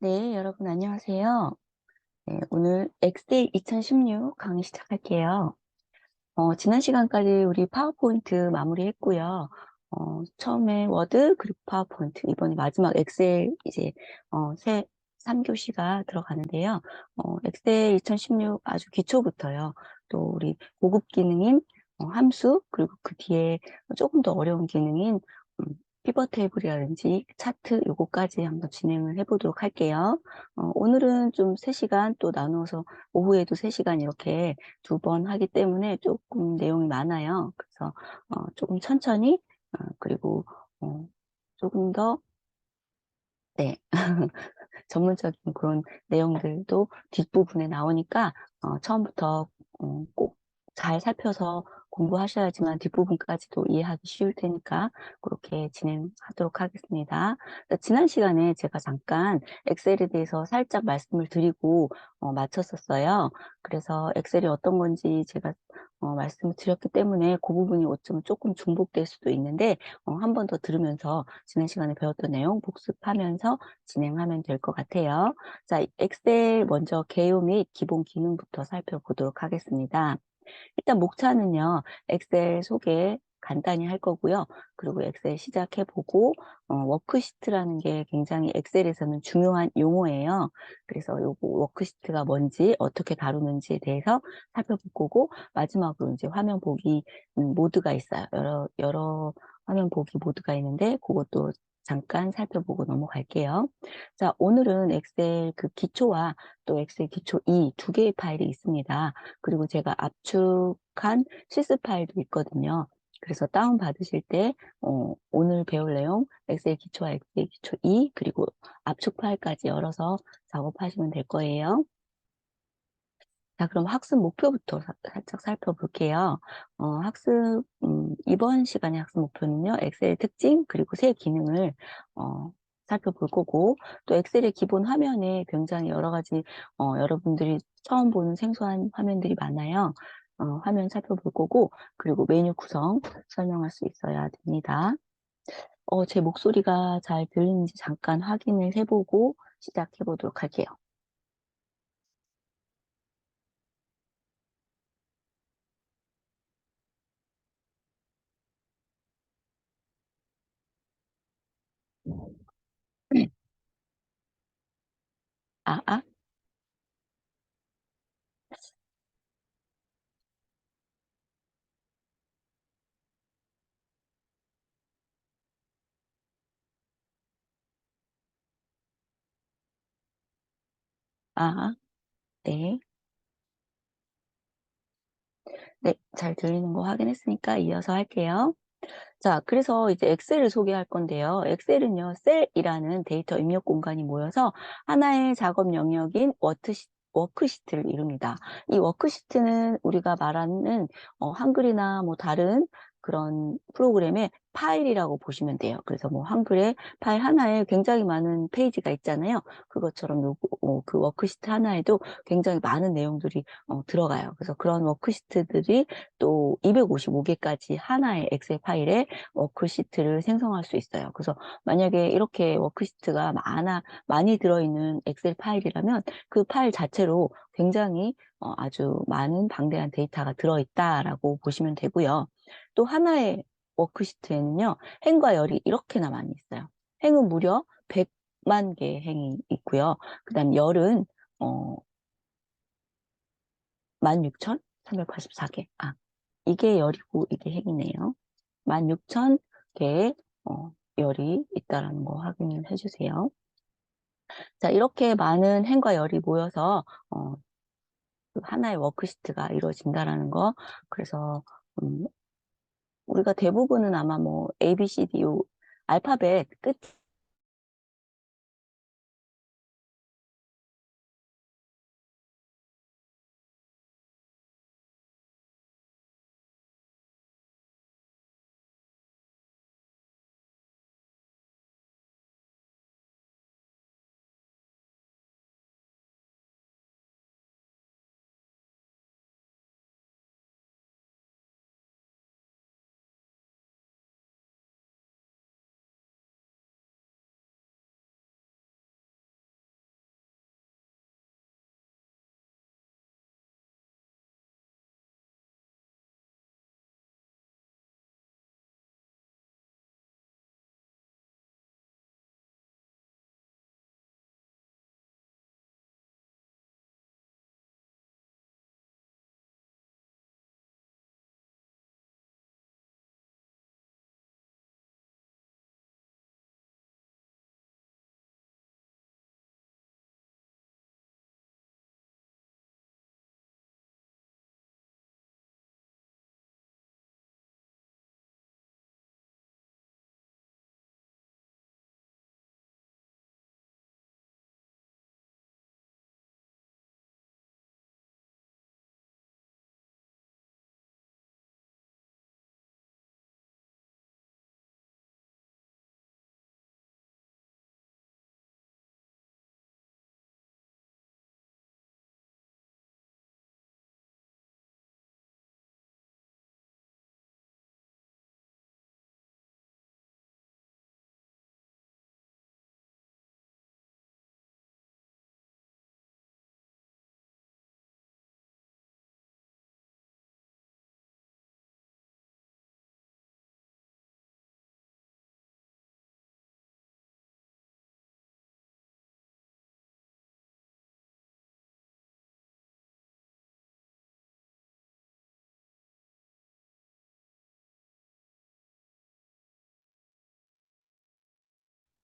네, 여러분 안녕하세요. 네, 오늘 엑셀 2016 강의 시작할게요. 지난 시간까지 우리 파워포인트 마무리했고요. 처음에 워드 그리고 파워포인트, 이번에 마지막 엑셀 이제 3교시가 들어가는데요. 엑셀 2016 아주 기초부터요. 또 우리 고급 기능인 함수, 그리고 그 뒤에 조금 더 어려운 기능인 음, 피벗 테이블이라든지 차트 요거까지 한번 진행을 해보도록 할게요. 오늘은 좀 3시간 또 나누어서 오후에도 3시간 이렇게 2번 하기 때문에 조금 내용이 많아요. 그래서 조금 천천히 그리고 어, 조금 더 네, 전문적인 그런 내용들도 뒷부분에 나오니까 처음부터 꼭 잘 살펴서 공부하셔야지만 뒷부분까지도 이해하기 쉬울 테니까 그렇게 진행하도록 하겠습니다. 지난 시간에 제가 잠깐 엑셀에 대해서 살짝 말씀을 드리고 마쳤었어요. 그래서 엑셀이 어떤 건지 제가 말씀을 드렸기 때문에 그 부분이 어쩌면 조금 중복될 수도 있는데 한 번 더 들으면서 지난 시간에 배웠던 내용 복습하면서 진행하면 될 것 같아요. 자, 엑셀 먼저 개요 및 기본 기능부터 살펴보도록 하겠습니다. 일단 목차는요, 엑셀 소개 간단히 할 거고요. 그리고 엑셀 시작해보고, 워크시트라는 게 굉장히 엑셀에서는 중요한 용어예요. 그래서 요거 워크시트가 뭔지, 어떻게 다루는지에 대해서 살펴볼 거고, 마지막으로 이제 화면 보기 모드가 있어요. 여러 화면 보기 모드가 있는데, 그것도 잠깐 살펴보고 넘어갈게요. 자, 오늘은 엑셀 그 기초와 또 엑셀 기초 2 두 개의 파일이 있습니다. 그리고 제가 압축한 실습 파일도 있거든요. 그래서 다운 받으실 때 오늘 배울 내용 엑셀 기초와 엑셀 기초 2 그리고 압축 파일까지 열어서 작업하시면 될 거예요. 자, 그럼 학습 목표부터 살짝 살펴볼게요. 이번 시간의 학습 목표는요, 엑셀의 특징, 그리고 새 기능을, 살펴볼 거고, 또 엑셀의 기본 화면에 굉장히 여러 가지, 여러분들이 처음 보는 생소한 화면들이 많아요. 화면 살펴볼 거고, 그리고 메뉴 구성 설명할 수 있어야 됩니다. 제 목소리가 잘 들리는지 잠깐 확인을 해보고 시작해 보도록 할게요. 아, 아, 아, 네. 네, 잘 들리는 거 확인했으니까 이어서 할게요. 자, 그래서 이제 엑셀을 소개할 건데요. 엑셀은요, 셀이라는 데이터 입력 공간이 모여서 하나의 작업 영역인 워크시트를 이룹니다. 이 워크시트는 우리가 말하는 한글이나 뭐 다른 그런 프로그램의 파일이라고 보시면 돼요. 그래서 뭐 한글에 파일 하나에 굉장히 많은 페이지가 있잖아요. 그것처럼 그 워크시트 하나에도 굉장히 많은 내용들이 들어가요. 그래서 그런 워크시트들이 또 255개까지 하나의 엑셀 파일에 워크시트를 생성할 수 있어요. 그래서 만약에 이렇게 워크시트가 많이 들어있는 엑셀 파일이라면 그 파일 자체로 굉장히 아주 많은 방대한 데이터가 들어있다라고 보시면 되고요. 또 하나의 워크시트에는요, 행과 열이 이렇게나 많이 있어요. 행은 무려 100만 개의 행이 있고요. 그 다음 열은 어, 16,384개. 아, 이게 열이고 이게 행이네요. 16,000개의 열이 있다라는 거 확인을 해주세요. 자, 이렇게 많은 행과 열이 모여서 그 하나의 워크시트가 이루어진다라는 거. 그래서 음, 우리가 대부분은 아마 뭐 A, B, C, D, 요 알파벳 끝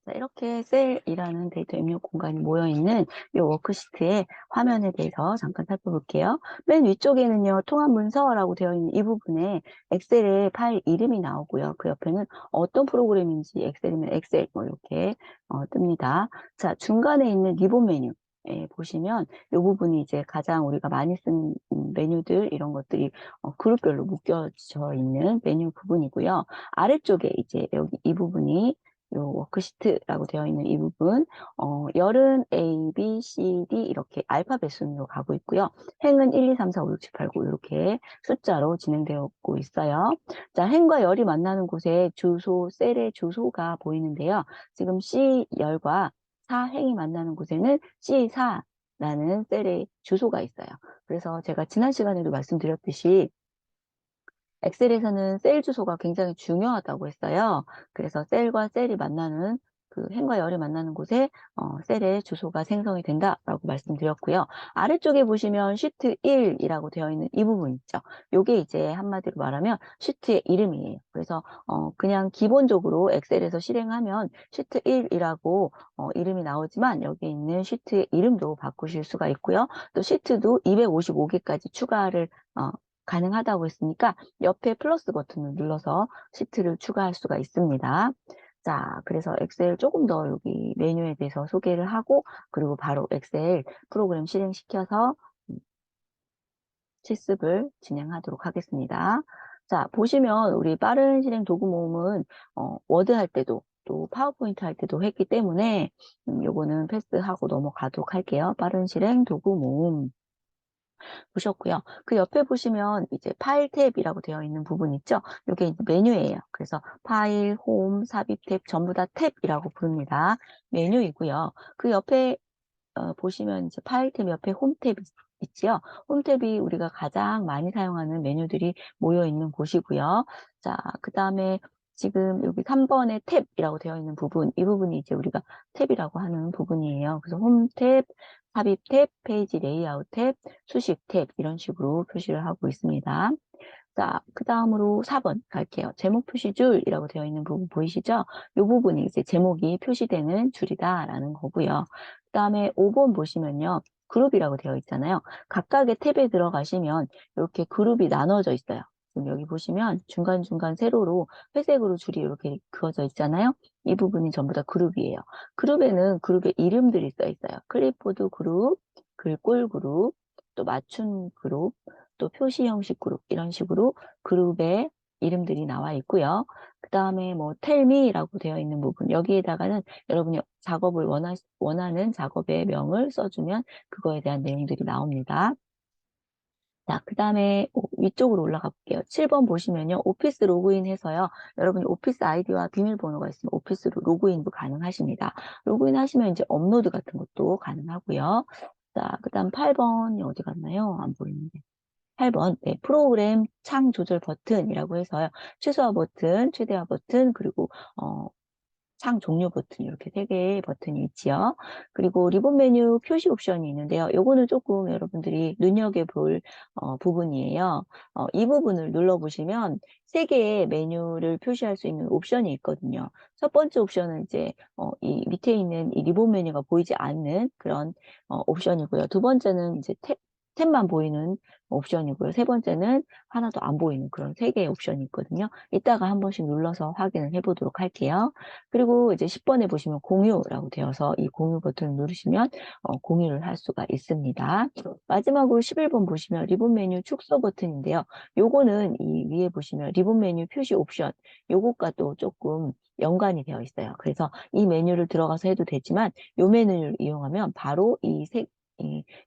자, 이렇게 셀이라는 데이터 입력 공간이 모여있는 이 워크시트의 화면에 대해서 잠깐 살펴볼게요. 맨 위쪽에는요, 통합 문서라고 되어 있는 이 부분에 엑셀의 파일 이름이 나오고요. 그 옆에는 어떤 프로그램인지 엑셀이면 엑셀 뭐 이렇게 뜹니다. 자, 중간에 있는 리본 메뉴. 예, 보시면 이 부분이 이제 가장 우리가 많이 쓰는 메뉴들 이런 것들이 그룹별로 묶여져 있는 메뉴 부분이고요. 아래쪽에 이제 여기 이 부분이 요 워크시트라고 되어 있는 이 부분, 열은 A, B, C, D 이렇게 알파벳 순으로 가고 있고요. 행은 1, 2, 3, 4, 5, 6, 7, 8, 9 이렇게 숫자로 진행되고 있어요. 자, 행과 열이 만나는 곳에 주소, 셀의 주소가 보이는데요. 지금 C 열과 4행이 만나는 곳에는 C4라는 셀의 주소가 있어요. 그래서 제가 지난 시간에도 말씀드렸듯이 엑셀에서는 셀 주소가 굉장히 중요하다고 했어요. 그래서 셀과 셀이 만나는 그 행과 열이 만나는 곳에 셀의 주소가 생성이 된다라고 말씀드렸고요. 아래쪽에 보시면 시트 1이라고 되어 있는 이 부분 있죠. 이게 이제 한마디로 말하면 시트의 이름이에요. 그래서 그냥 기본적으로 엑셀에서 실행하면 시트 1이라고 이름이 나오지만 여기 있는 시트의 이름도 바꾸실 수가 있고요. 또 시트도 255개까지 추가를 가능하다고 했으니까 옆에 플러스 버튼을 눌러서 시트를 추가할 수가 있습니다. 자, 그래서 엑셀 조금 더 여기 메뉴에 대해서 소개를 하고 그리고 바로 엑셀 프로그램 실행시켜서 실습을 진행하도록 하겠습니다. 자, 보시면 우리 빠른 실행 도구 모음은 워드 할 때도 또 파워포인트 할 때도 했기 때문에 요거는 패스하고 넘어가도록 할게요. 빠른 실행 도구 모음. 보셨고요. 그 옆에 보시면 이제 파일 탭이라고 되어 있는 부분 있죠? 이게 이제 메뉴예요. 그래서 파일, 홈, 삽입 탭 전부 다 탭이라고 부릅니다. 메뉴이고요. 그 옆에 보시면 이제 파일 탭 옆에 홈 탭 있지요? 홈 탭이 우리가 가장 많이 사용하는 메뉴들이 모여 있는 곳이고요. 자, 그 다음에 지금 여기 3번에 탭이라고 되어 있는 부분, 이 부분이 이제 우리가 탭이라고 하는 부분이에요. 그래서 홈 탭, 삽입 탭, 페이지 레이아웃 탭, 수식 탭 이런 식으로 표시를 하고 있습니다. 자, 그 다음으로 4번 갈게요. 제목 표시 줄이라고 되어 있는 부분 보이시죠? 이 부분이 이제 제목이 표시되는 줄이다라는 거고요. 그 다음에 5번 보시면요. 그룹이라고 되어 있잖아요. 각각의 탭에 들어가시면 이렇게 그룹이 나눠져 있어요. 지금 여기 보시면 중간중간 세로로 회색으로 줄이 이렇게 그어져 있잖아요. 이 부분이 전부 다 그룹이에요. 그룹에는 그룹의 이름들이 써 있어요. 클립보드 그룹, 글꼴 그룹, 또 맞춤 그룹, 또 표시 형식 그룹 이런 식으로 그룹의 이름들이 나와 있고요. 그 다음에 뭐 텔미라고 되어 있는 부분 여기에다가는 여러분이 작업을 원하는 작업의 명을 써주면 그거에 대한 내용들이 나옵니다. 자, 그 다음에 위쪽으로 올라가 볼게요. 7번 보시면요. 오피스 로그인 해서요. 여러분이 오피스 아이디와 비밀번호가 있으면 오피스로 로그인도 가능하십니다. 로그인 하시면 이제 업로드 같은 것도 가능하고요. 자, 그 다음 8번이 어디 갔나요? 안 보이는데. 8번, 네, 프로그램 창 조절 버튼이라고 해서요. 최소화 버튼, 최대화 버튼, 그리고, 창 종료 버튼, 이렇게 세 개의 버튼이 있지요. 그리고 리본 메뉴 표시 옵션이 있는데요. 요거는 조금 여러분들이 눈여겨볼, 부분이에요. 이 부분을 눌러보시면 세 개의 메뉴를 표시할 수 있는 옵션이 있거든요. 첫 번째 옵션은 이제, 이 밑에 있는 이 리본 메뉴가 보이지 않는 그런, 옵션이고요. 두 번째는 이제 탭만 보이는 옵션이고요. 세 번째는 하나도 안 보이는 그런 세 개의 옵션이 있거든요. 이따가 한 번씩 눌러서 확인을 해보도록 할게요. 그리고 이제 10번에 보시면 공유라고 되어서 이 공유 버튼을 누르시면 공유를 할 수가 있습니다. 마지막으로 11번 보시면 리본 메뉴 축소 버튼인데요. 요거는 이 위에 보시면 리본 메뉴 표시 옵션 요것과 또 조금 연관이 되어 있어요. 그래서 이 메뉴를 들어가서 해도 되지만 요 메뉴를 이용하면 바로 이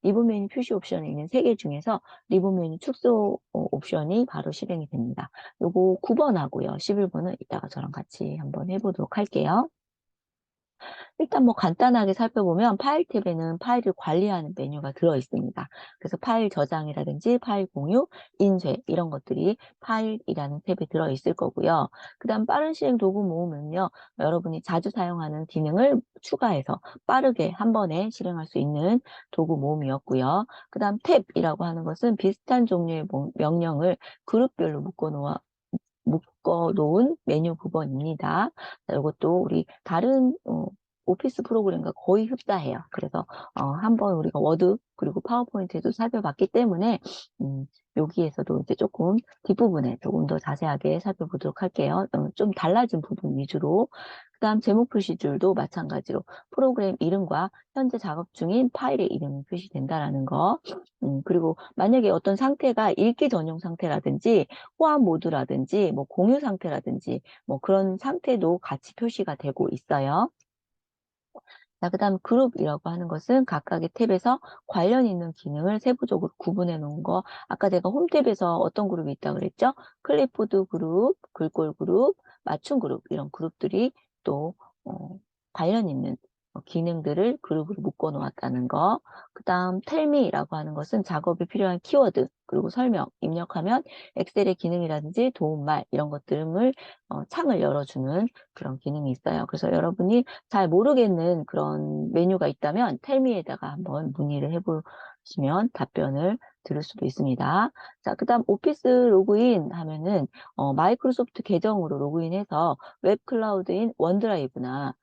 리본 메뉴 표시 옵션에 있는 세 개 중에서 리본 메뉴 축소 옵션이 바로 실행이 됩니다. 요거 9번하고요. 11번은 이따가 저랑 같이 한번 해보도록 할게요. 일단 뭐 간단하게 살펴보면 파일 탭에는 파일을 관리하는 메뉴가 들어 있습니다. 그래서 파일 저장이라든지 파일 공유, 인쇄 이런 것들이 파일이라는 탭에 들어 있을 거고요. 그다음 빠른 실행 도구 모으면요. 여러분이 자주 사용하는 기능을 추가해서 빠르게 한 번에 실행할 수 있는 도구 모음이었고요. 그다음 탭이라고 하는 것은 비슷한 종류의 명령을 그룹별로 묶어 놓아 묶어 놓은 메뉴 부분입니다. 이것도 우리 다른 오피스 프로그램과 거의 흡사해요. 그래서 한번 우리가 워드 그리고 파워포인트에도 살펴봤기 때문에 여기에서도 이제 조금 뒷부분에 조금 더 자세하게 살펴보도록 할게요. 좀 달라진 부분 위주로. 그다음 제목 표시줄도 마찬가지로 프로그램 이름과 현재 작업 중인 파일의 이름이 표시된다라는 거. 그리고 만약에 어떤 상태가 읽기 전용 상태라든지 호환 모드라든지 뭐 공유 상태라든지 뭐 그런 상태도 같이 표시가 되고 있어요. 자, 그다음 그룹이라고 하는 것은 각각의 탭에서 관련 있는 기능을 세부적으로 구분해 놓은 거. 아까 제가 홈 탭에서 어떤 그룹이 있다고 그랬죠? 클립보드 그룹, 글꼴 그룹, 맞춤 그룹 이런 그룹들이 또 관련 있는 기능들을 그룹으로 묶어 놓았다는 거. 그다음 텔미라고 하는 것은 작업에 필요한 키워드 그리고 설명 입력하면 엑셀의 기능이라든지 도움말 이런 것들을 창을 열어주는 그런 기능이 있어요. 그래서 여러분이 잘 모르겠는 그런 메뉴가 있다면 텔미에다가 한번 문의를 해보시면 답변을 들을 수도 있습니다. 자, 그다음 오피스 로그인 하면은 마이크로소프트 계정으로 로그인해서 웹 클라우드인 원드라이브나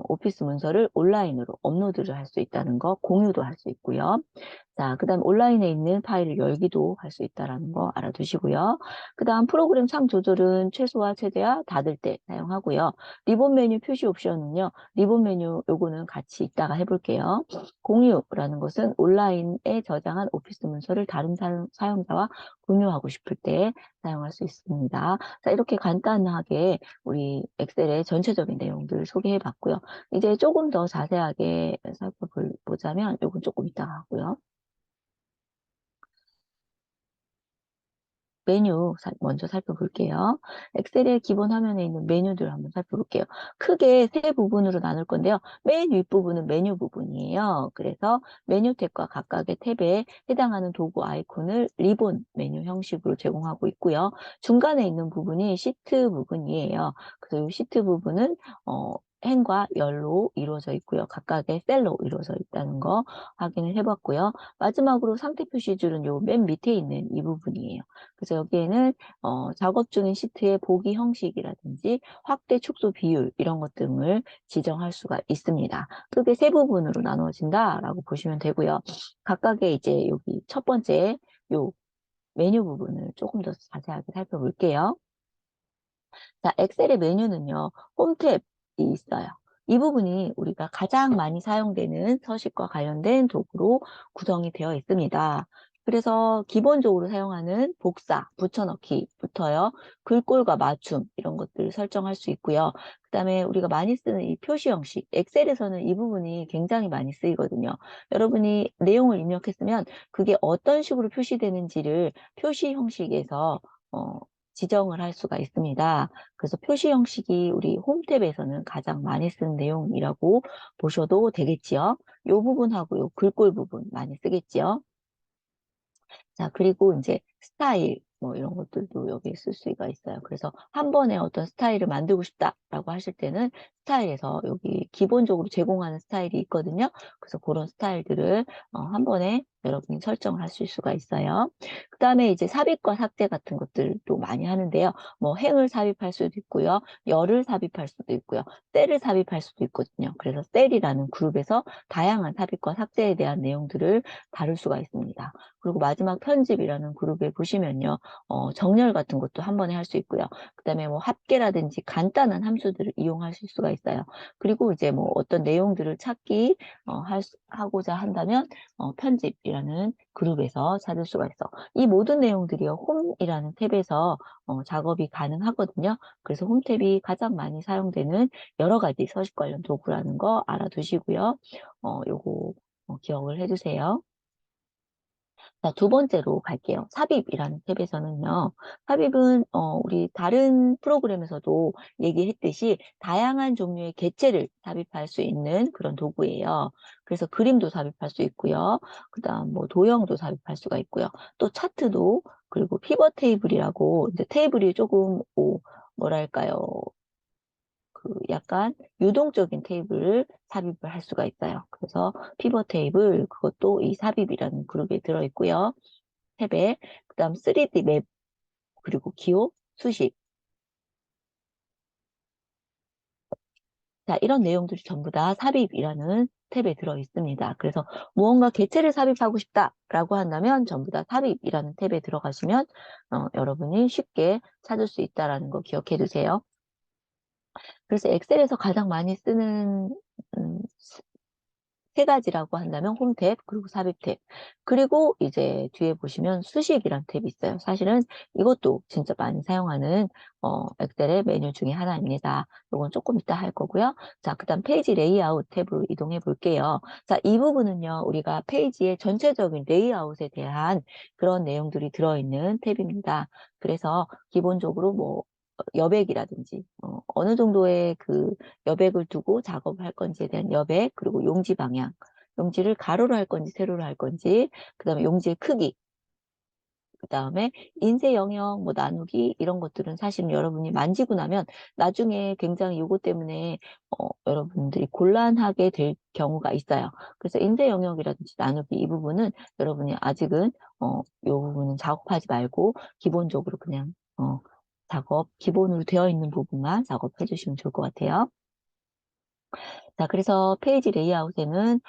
오피스 문서를 온라인으로 업로드를 할 수 있다는 거, 공유도 할 수 있고요. 자, 그다음 온라인에 있는 파일을 열기도 할 수 있다는 거 알아두시고요. 그다음 프로그램 창 조절은 최소화, 최대화, 닫을 때 사용하고요. 리본 메뉴 표시 옵션은요. 리본 메뉴 요거는 같이 이따가 해볼게요. 공유라는 것은 온라인에 저장한 오피스 문서를 다른 사용자와 공유하고 싶을 때 사용할 수 있습니다. 자, 이렇게 간단하게 우리 엑셀의 전체적인 내용들을 소개해 봤고요. 이제 조금 더 자세하게 살펴보자면 요건 조금 이따가 하고요. 메뉴 먼저 살펴볼게요. 엑셀의 기본 화면에 있는 메뉴들을 한번 살펴볼게요. 크게 세 부분으로 나눌 건데요. 맨 윗부분은 메뉴 부분이에요. 그래서 메뉴 탭과 각각의 탭에 해당하는 도구 아이콘을 리본 메뉴 형식으로 제공하고 있고요. 중간에 있는 부분이 시트 부분이에요. 그래서 이 시트 부분은 행과 열로 이루어져 있고요. 각각의 셀로 이루어져 있다는 거 확인을 해봤고요. 마지막으로 상태 표시줄은 요 맨 밑에 있는 이 부분이에요. 그래서 여기에는 작업 중인 시트의 보기 형식이라든지 확대 축소 비율 이런 것 등을 지정할 수가 있습니다. 크게 세 부분으로 나누어진다라고 보시면 되고요. 각각의 이제 여기 첫 번째 요 메뉴 부분을 조금 더 자세하게 살펴볼게요. 자, 엑셀의 메뉴는요, 홈 탭이 있어요. 이 부분이 우리가 가장 많이 사용되는 서식과 관련된 도구로 구성이 되어 있습니다. 그래서 기본적으로 사용하는 복사, 붙여넣기부터요, 글꼴과 맞춤, 이런 것들을 설정할 수 있고요. 그 다음에 우리가 많이 쓰는 이 표시 형식, 엑셀에서는 이 부분이 굉장히 많이 쓰이거든요. 여러분이 내용을 입력했으면 그게 어떤 식으로 표시되는지를 표시 형식에서 지정을 할 수가 있습니다. 그래서 표시 형식이 우리 홈탭에서는 가장 많이 쓰는 내용이라고 보셔도 되겠지요. 이 부분하고 이 글꼴 부분 많이 쓰겠지요. 자, 그리고 이제 스타일, 뭐 이런 것들도 여기에 쓸 수가 있어요. 그래서 한 번에 어떤 스타일을 만들고 싶다라고 하실 때는 스타일에서 여기 기본적으로 제공하는 스타일이 있거든요. 그래서 그런 스타일들을 한 번에 여러분이 설정을 하실 수가 있어요. 그 다음에 이제 삽입과 삭제 같은 것들도 많이 하는데요. 뭐 행을 삽입할 수도 있고요. 열을 삽입할 수도 있고요. 셀을 삽입할 수도 있거든요. 그래서 셀이라는 그룹에서 다양한 삽입과 삭제에 대한 내용들을 다룰 수가 있습니다. 그리고 마지막 편집이라는 그룹에 보시면요. 정렬 같은 것도 한 번에 할 수 있고요. 그다음에 뭐 합계라든지 간단한 함수들을 이용하실 수가 있어요. 그리고 이제 뭐 어떤 내용들을 찾기 하고자 한다면 편집이라는 그룹에서 찾을 수가 있어. 이 모든 내용들이요. 홈이라는 탭에서 작업이 가능하거든요. 그래서 홈 탭이 가장 많이 사용되는 여러 가지 서식 관련 도구라는 거 알아두시고요. 요거 기억을 해주세요. 자, 두 번째로 갈게요. 삽입이라는 탭에서는요. 삽입은 우리 다른 프로그램에서도 얘기했듯이 다양한 종류의 객체를 삽입할 수 있는 그런 도구예요. 그래서 그림도 삽입할 수 있고요. 그다음 뭐 도형도 삽입할 수가 있고요. 또 차트도 그리고 피벗 테이블이라고 이제 테이블이 조금 뭐랄까요? 그 약간 유동적인 테이블을 삽입을 할 수가 있어요. 그래서 피벗 테이블 그것도 이 삽입이라는 그룹에 들어있고요. 탭에 그다음 3D 맵 그리고 기호, 수식 자, 이런 내용들이 전부 다 삽입이라는 탭에 들어 있습니다. 그래서 무언가 개체를 삽입하고 싶다라고 한다면 전부 다 삽입이라는 탭에 들어가시면 여러분이 쉽게 찾을 수 있다라는 거 기억해 두세요. 그래서 엑셀에서 가장 많이 쓰는 음, 세 가지라고 한다면 홈 탭, 그리고 삽입 탭, 그리고 이제 뒤에 보시면 수식이란 탭이 있어요. 사실은 이것도 진짜 많이 사용하는 엑셀의 메뉴 중에 하나입니다. 이건 조금 이따 할 거고요. 자, 그다음 페이지 레이아웃 탭으로 이동해 볼게요. 자, 이 부분은요, 우리가 페이지의 전체적인 레이아웃에 대한 그런 내용들이 들어있는 탭입니다. 그래서 기본적으로 뭐 여백이라든지 어느 정도의 그 여백을 두고 작업을 할 건지에 대한 여백, 그리고 용지 방향, 용지를 가로로 할 건지 세로로 할 건지, 그 다음에 용지의 크기, 그 다음에 인쇄 영역, 뭐 나누기 이런 것들은 사실 여러분이 만지고 나면 나중에 굉장히 이것 때문에 여러분들이 곤란하게 될 경우가 있어요. 그래서 인쇄 영역이라든지 나누기 이 부분은 여러분이 아직은 이 부분은 작업하지 말고 기본적으로 그냥 작업 기본으로 되어 있는 부분만 작업해 주시면 좋을 것 같아요. 자, 그래서 페이지 레이아웃에는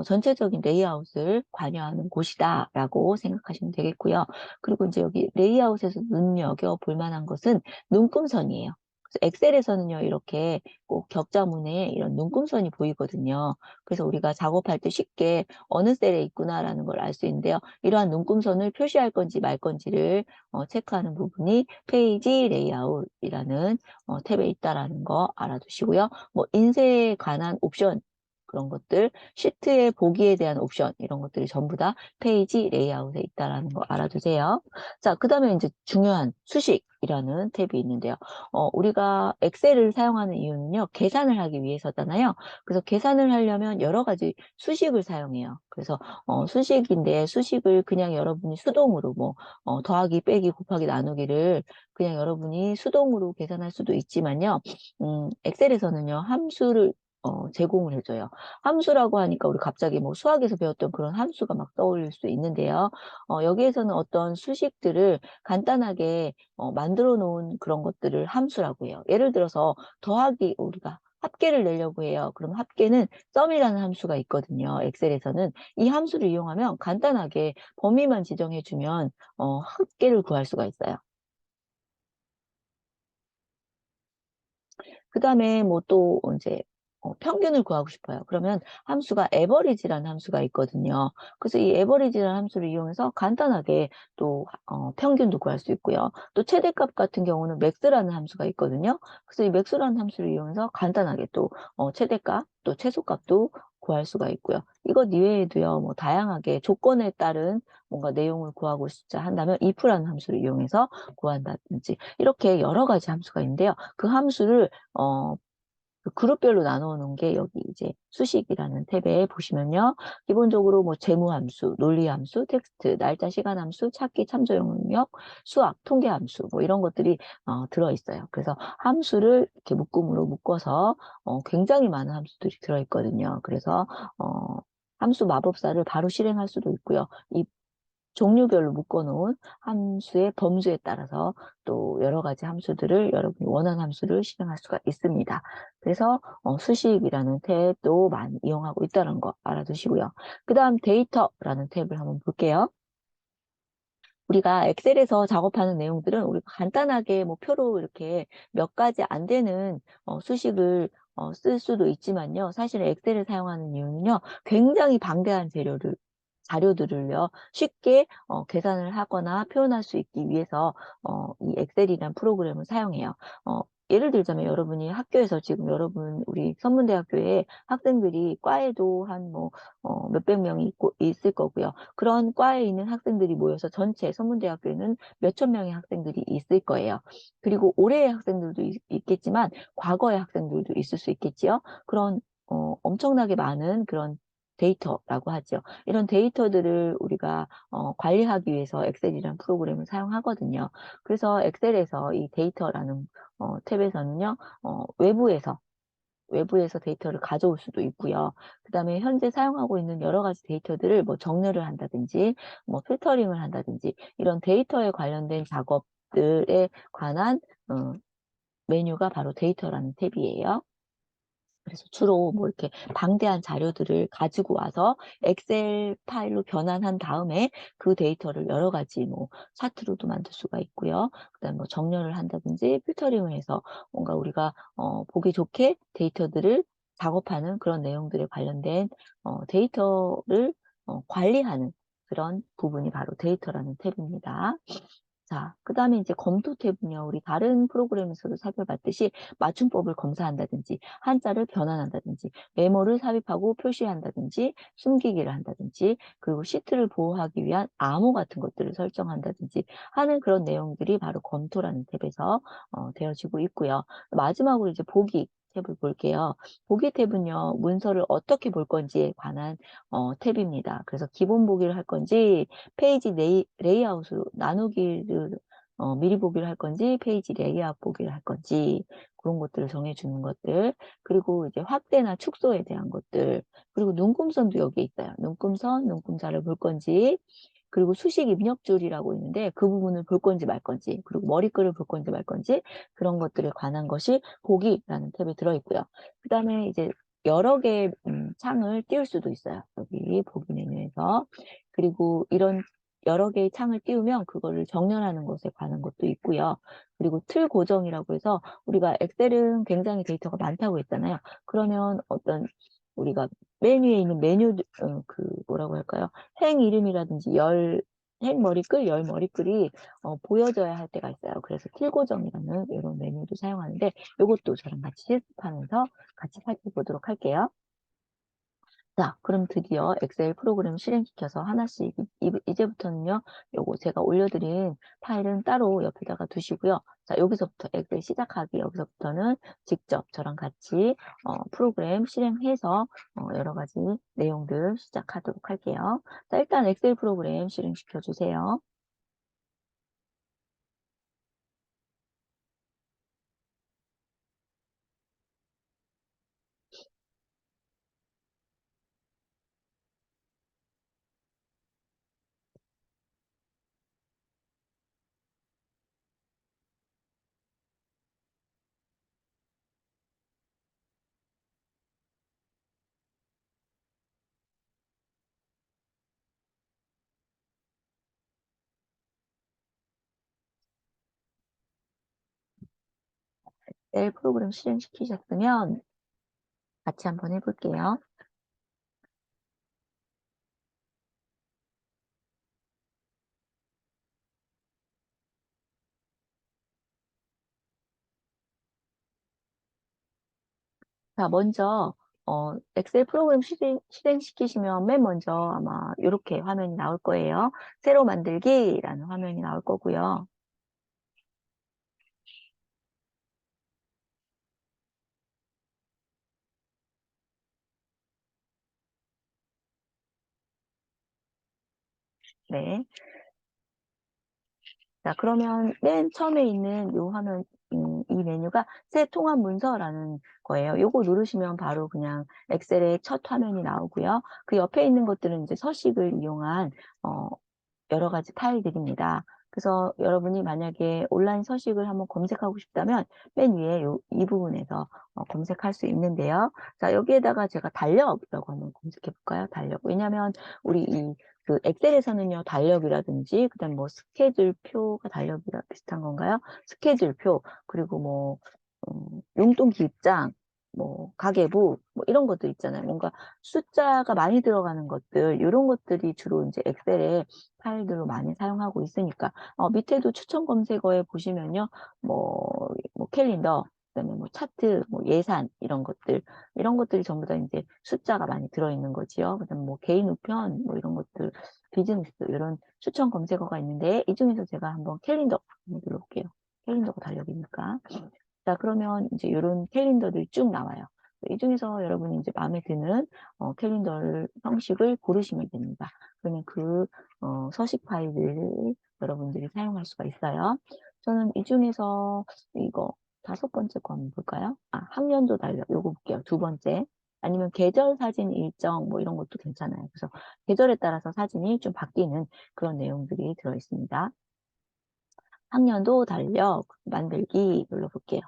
전체적인 레이아웃을 관여하는 곳이다라고 생각하시면 되겠고요. 그리고 이제 여기 레이아웃에서 눈여겨볼 만한 것은 눈금선이에요. 그래서 엑셀에서는요, 이렇게 꼭 격자문에 이런 눈금선이 보이거든요. 그래서 우리가 작업할 때 쉽게 어느 셀에 있구나라는 걸 알 수 있는데요. 이러한 눈금선을 표시할 건지 말 건지를 체크하는 부분이 페이지 레이아웃이라는 탭에 있다라는 거 알아두시고요. 뭐 인쇄에 관한 옵션 그런 것들, 시트의 보기에 대한 옵션 이런 것들이 전부 다 페이지 레이아웃에 있다라는 거 알아두세요. 자, 그다음에 이제 중요한 수식이라는 탭이 있는데요. 우리가 엑셀을 사용하는 이유는요, 계산을 하기 위해서잖아요. 그래서 계산을 하려면 여러 가지 수식을 사용해요. 그래서 수식인데 수식을 그냥 여러분이 수동으로 뭐 더하기, 빼기, 곱하기, 나누기를 그냥 여러분이 수동으로 계산할 수도 있지만요. 엑셀에서는요, 함수를 제공을 해줘요. 함수라고 하니까 우리 갑자기 뭐 수학에서 배웠던 그런 함수가 막 떠올릴 수 있는데요. 여기에서는 어떤 수식들을 간단하게 만들어 놓은 그런 것들을 함수라고 해요. 예를 들어서 더하기 우리가 합계를 내려고 해요. 그럼 합계는 썸이라는 함수가 있거든요. 엑셀에서는 이 함수를 이용하면 간단하게 범위만 지정해주면 합계를 구할 수가 있어요. 그 다음에 뭐 또 이제 평균을 구하고 싶어요. 그러면 함수가 average라는 함수가 있거든요. 그래서 이 average라는 함수를 이용해서 간단하게 또 평균도 구할 수 있고요. 또 최대값 같은 경우는 max라는 함수가 있거든요. 그래서 이 max라는 함수를 이용해서 간단하게 또 최대값, 또 최소값도 구할 수가 있고요. 이것 이외에도요, 뭐 다양하게 조건에 따른 뭔가 내용을 구하고 싶자 한다면 if라는 함수를 이용해서 구한다든지 이렇게 여러 가지 함수가 있는데요. 그 함수를 그 그룹별로 나누어 놓은 게 여기 이제 수식이라는 탭에 보시면요. 기본적으로 뭐 재무함수, 논리함수, 텍스트, 날짜, 시간함수, 찾기, 참조 영역, 수학, 통계함수 뭐 이런 것들이 들어 있어요. 그래서 함수를 이렇게 묶음으로 묶어서 굉장히 많은 함수들이 들어 있거든요. 그래서 함수 마법사를 바로 실행할 수도 있고요. 이 종류별로 묶어놓은 함수의 범주에 따라서 또 여러 가지 함수들을 여러분이 원하는 함수를 실행할 수가 있습니다. 그래서 수식이라는 탭도 많이 이용하고 있다는 거 알아두시고요. 그 다음 데이터라는 탭을 한번 볼게요. 우리가 엑셀에서 작업하는 내용들은 우리가 간단하게 뭐 표로 이렇게 몇 가지 안 되는 수식을 쓸 수도 있지만요. 사실 엑셀을 사용하는 이유는요. 굉장히 방대한 자료들을요, 쉽게 계산을 하거나 표현할 수 있기 위해서 이 엑셀이라는 프로그램을 사용해요. 예를 들자면 여러분이 학교에서 지금 여러분 우리 선문대학교에 학생들이 과에도 한 뭐 몇백 명이 있을 거고요. 그런 과에 있는 학생들이 모여서 전체 선문대학교에는 몇천 명의 학생들이 있을 거예요. 그리고 올해의 학생들도 있겠지만 과거의 학생들도 있을 수 있겠지요. 그런 엄청나게 많은 그런 데이터라고 하죠. 이런 데이터들을 우리가 관리하기 위해서 엑셀이라는 프로그램을 사용하거든요. 그래서 엑셀에서 이 데이터라는 탭에서는요, 외부에서 데이터를 가져올 수도 있고요. 그 다음에 현재 사용하고 있는 여러 가지 데이터들을 뭐 정렬을 한다든지, 뭐 필터링을 한다든지, 이런 데이터에 관련된 작업들에 관한 메뉴가 바로 데이터라는 탭이에요. 그래서 주로 뭐 이렇게 방대한 자료들을 가지고 와서 엑셀 파일로 변환한 다음에 그 데이터를 여러 가지 뭐 차트로도 만들 수가 있고요. 그다음에 뭐 정렬을 한다든지 필터링을 해서 뭔가 우리가 보기 좋게 데이터들을 작업하는 그런 내용들에 관련된 데이터를 관리하는 그런 부분이 바로 데이터라는 탭입니다. 자, 그다음에 이제 검토 탭은요. 우리 다른 프로그램에서도 살펴봤듯이 맞춤법을 검사한다든지 한자를 변환한다든지 메모를 삽입하고 표시한다든지 숨기기를 한다든지 그리고 시트를 보호하기 위한 암호 같은 것들을 설정한다든지 하는 그런 내용들이 바로 검토라는 탭에서 되어지고 있고요. 마지막으로 이제 보기 탭을 볼게요. 보기 탭은요. 문서를 어떻게 볼 건지에 관한 탭입니다. 그래서 기본 보기를 할 건지 페이지 레이아웃으로 나누기를 미리 보기를 할 건지 페이지 레이아웃 보기를 할 건지 그런 것들을 정해주는 것들 그리고 이제 확대나 축소에 대한 것들 그리고 눈금선도 여기에 있어요. 눈금선, 눈금자를 볼 건지 그리고 수식 입력줄이라고 있는데 그 부분을 볼 건지 말 건지 그리고 머리글을 볼 건지 말 건지 그런 것들에 관한 것이 보기라는 탭에 들어있고요. 그 다음에 이제 여러 개의 창을 띄울 수도 있어요. 여기 보기 메뉴에서. 그리고 이런 여러 개의 창을 띄우면 그거를 정렬하는 것에 관한 것도 있고요. 그리고 틀 고정이라고 해서 우리가 엑셀은 굉장히 데이터가 많다고 했잖아요. 그러면 어떤 우리가 메뉴에 있는 메뉴 그 뭐라고 할까요? 행 이름이라든지 행 머리글, 열 머리글이 보여져야 할 때가 있어요. 그래서 틀 고정이라는 이런 메뉴도 사용하는데 이것도 저랑 같이 실습하면서 같이 살펴보도록 할게요. 자, 그럼 드디어 엑셀 프로그램 실행시켜서 하나씩 이제부터는요. 요거 제가 올려드린 파일은 따로 옆에다가 두시고요. 자, 여기서부터 엑셀 시작하기 여기서부터는 직접 저랑 같이 프로그램 실행해서 여러 가지 내용들 시작하도록 할게요. 자, 일단 엑셀 프로그램 실행시켜 주세요. 엑셀 프로그램 실행시키셨으면 같이 한번 해볼게요. 자, 먼저 엑셀 프로그램 실행시키시면 맨 먼저 아마 이렇게 화면이 나올 거예요. 새로 만들기라는 화면이 나올 거고요. 네. 자, 그러면 맨 처음에 있는 요 화면, 이 메뉴가 새 통합 문서라는 거예요. 요거 누르시면 바로 그냥 엑셀의 첫 화면이 나오고요. 그 옆에 있는 것들은 이제 서식을 이용한 어, 여러 가지 파일들입니다. 그래서 여러분이 만약에 온라인 서식을 한번 검색하고 싶다면 맨 위에 이 부분에서 검색할 수 있는데요. 자, 여기에다가 제가 달력이라고 한번 검색해 볼까요? 달력. 왜냐하면 우리 그 엑셀에서는요, 달력이라든지, 그다음 뭐 스케줄표가 달력이랑 비슷한 건가요? 스케줄표, 그리고 뭐, 용돈 기입장, 뭐, 가계부, 뭐 이런 것들 있잖아요. 뭔가 숫자가 많이 들어가는 것들, 이런 것들이 주로 이제 엑셀에 파일들로 많이 사용하고 있으니까 밑에도 추천 검색어에 보시면요 뭐 캘린더 그다음에 뭐 차트 뭐 예산 이런 것들이 전부 다 이제 숫자가 많이 들어있는 거지요. 그다음에 뭐 개인 우편 뭐 이런 것들 비즈니스 이런 추천 검색어가 있는데 이 중에서 제가 한번 캘린더 한번 눌러볼게요. 캘린더가 달력이니까. 자, 그러면 이제 이런 캘린더들이 쭉 나와요. 이 중에서 여러분이 이제 마음에 드는 캘린더를 형식을 고르시면 됩니다. 그러면 그 서식 파일을 여러분들이 사용할 수가 있어요. 저는 이 중에서 이거 5번째 거 한번 볼까요? 아, 학년도 달력 요거 볼게요. 2번째. 아니면 계절 사진 일정 뭐 이런 것도 괜찮아요. 그래서 계절에 따라서 사진이 좀 바뀌는 그런 내용들이 들어 있습니다. 학년도 달력 만들기 눌러볼게요.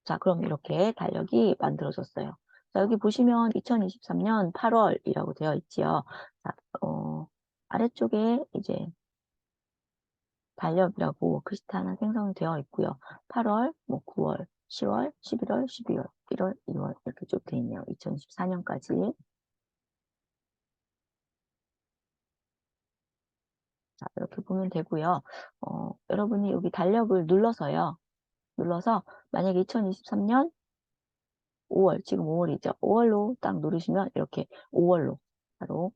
자, 그럼 이렇게 달력이 만들어졌어요. 자, 여기 보시면 2023년 8월이라고 되어 있지요. 자, 아래쪽에 이제 달력이라고 글씨체 하나 생성이 되어 있고요. 8월, 뭐 9월, 10월, 11월, 12월, 1월, 2월 이렇게 쭉 되어 있네요. 2024년까지. 자, 이렇게 보면 되고요. 여러분이 여기 달력을 눌러서요. 눌러서 만약에 2023년 5월, 지금 5월이죠. 5월로 딱 누르시면 이렇게 5월로 바로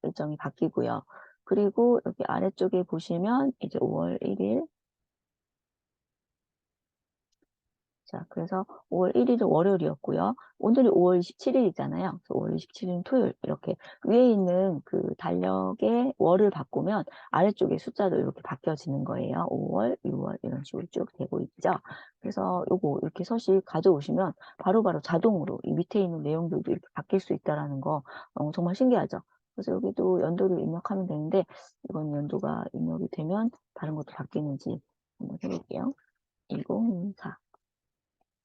일정이 바뀌고요. 그리고 여기 아래쪽에 보시면 이제 5월 1일, 자, 그래서 5월 1일은 월요일이었고요. 오늘이 5월 27일이잖아요. 그래서 5월 27일은 토요일. 이렇게 위에 있는 그 달력의 월을 바꾸면 아래쪽에 숫자도 이렇게 바뀌어지는 거예요. 5월, 6월 이런 식으로 쭉 되고 있죠. 그래서 요거 이렇게 서식 가져오시면 바로바로 자동으로 이 밑에 있는 내용들도 이렇게 바뀔 수 있다라는 거 정말 신기하죠. 그래서 여기도 연도를 입력하면 되는데 이건 연도가 입력이 되면 다른 것도 바뀌는지 한번 해볼게요. 2024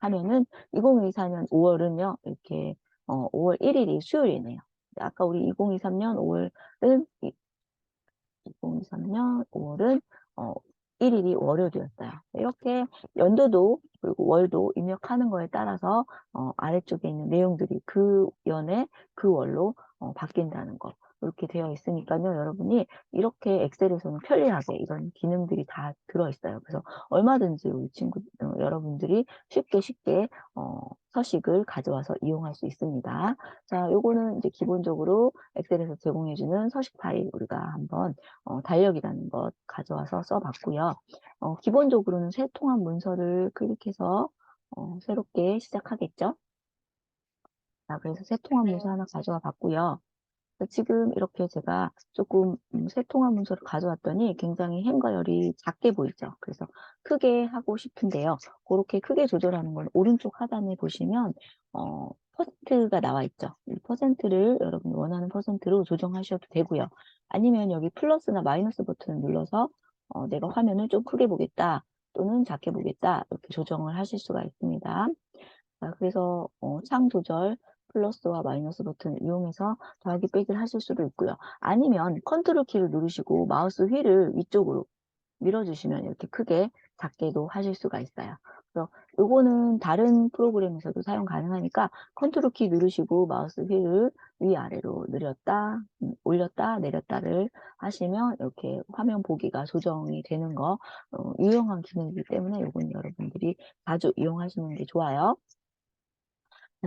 하면은 2024년 5월은요, 이렇게, 5월 1일이 수요일이네요. 아까 우리 2023년 5월은, 2023년 5월은, 1일이 월요일이었어요. 이렇게 연도도, 그리고 월도 입력하는 거에 따라서, 아래쪽에 있는 내용들이 그 연에 그 월로, 바뀐다는 거. 이렇게 되어 있으니까요, 여러분이 이렇게 엑셀에서는 편리하게 이런 기능들이 다 들어있어요. 그래서 얼마든지 우리 여러분들이 쉽게 서식을 가져와서 이용할 수 있습니다. 자, 요거는 이제 기본적으로 엑셀에서 제공해주는 서식 파일 우리가 한번 달력이라는 것 가져와서 써봤고요. 기본적으로는 새 통합 문서를 클릭해서 새롭게 시작하겠죠. 자, 그래서 새 통합 문서 하나 가져와 봤고요. 지금 이렇게 제가 조금 새 통합 문서를 가져왔더니 굉장히 행과 열이 작게 보이죠. 그래서 크게 하고 싶은데요. 그렇게 크게 조절하는 건 오른쪽 하단에 보시면 퍼센트가 나와 있죠. 이 퍼센트를 여러분 원하는 퍼센트로 조정하셔도 되고요. 아니면 여기 플러스나 마이너스 버튼을 눌러서 내가 화면을 좀 크게 보겠다 또는 작게 보겠다 이렇게 조정을 하실 수가 있습니다. 자, 그래서 창 조절 플러스와 마이너스 버튼을 이용해서 더하기 빼기를 하실 수도 있고요. 아니면 컨트롤 키를 누르시고 마우스 휠을 위쪽으로 밀어주시면 이렇게 크게 작게도 하실 수가 있어요. 그래서 요거는 다른 프로그램에서도 사용 가능하니까 컨트롤 키 누르시고 마우스 휠을 위아래로 늘렸다, 올렸다, 내렸다를 하시면 이렇게 화면 보기가 조정이 되는 거 유용한 기능이기 때문에 요건 여러분들이 자주 이용하시는 게 좋아요.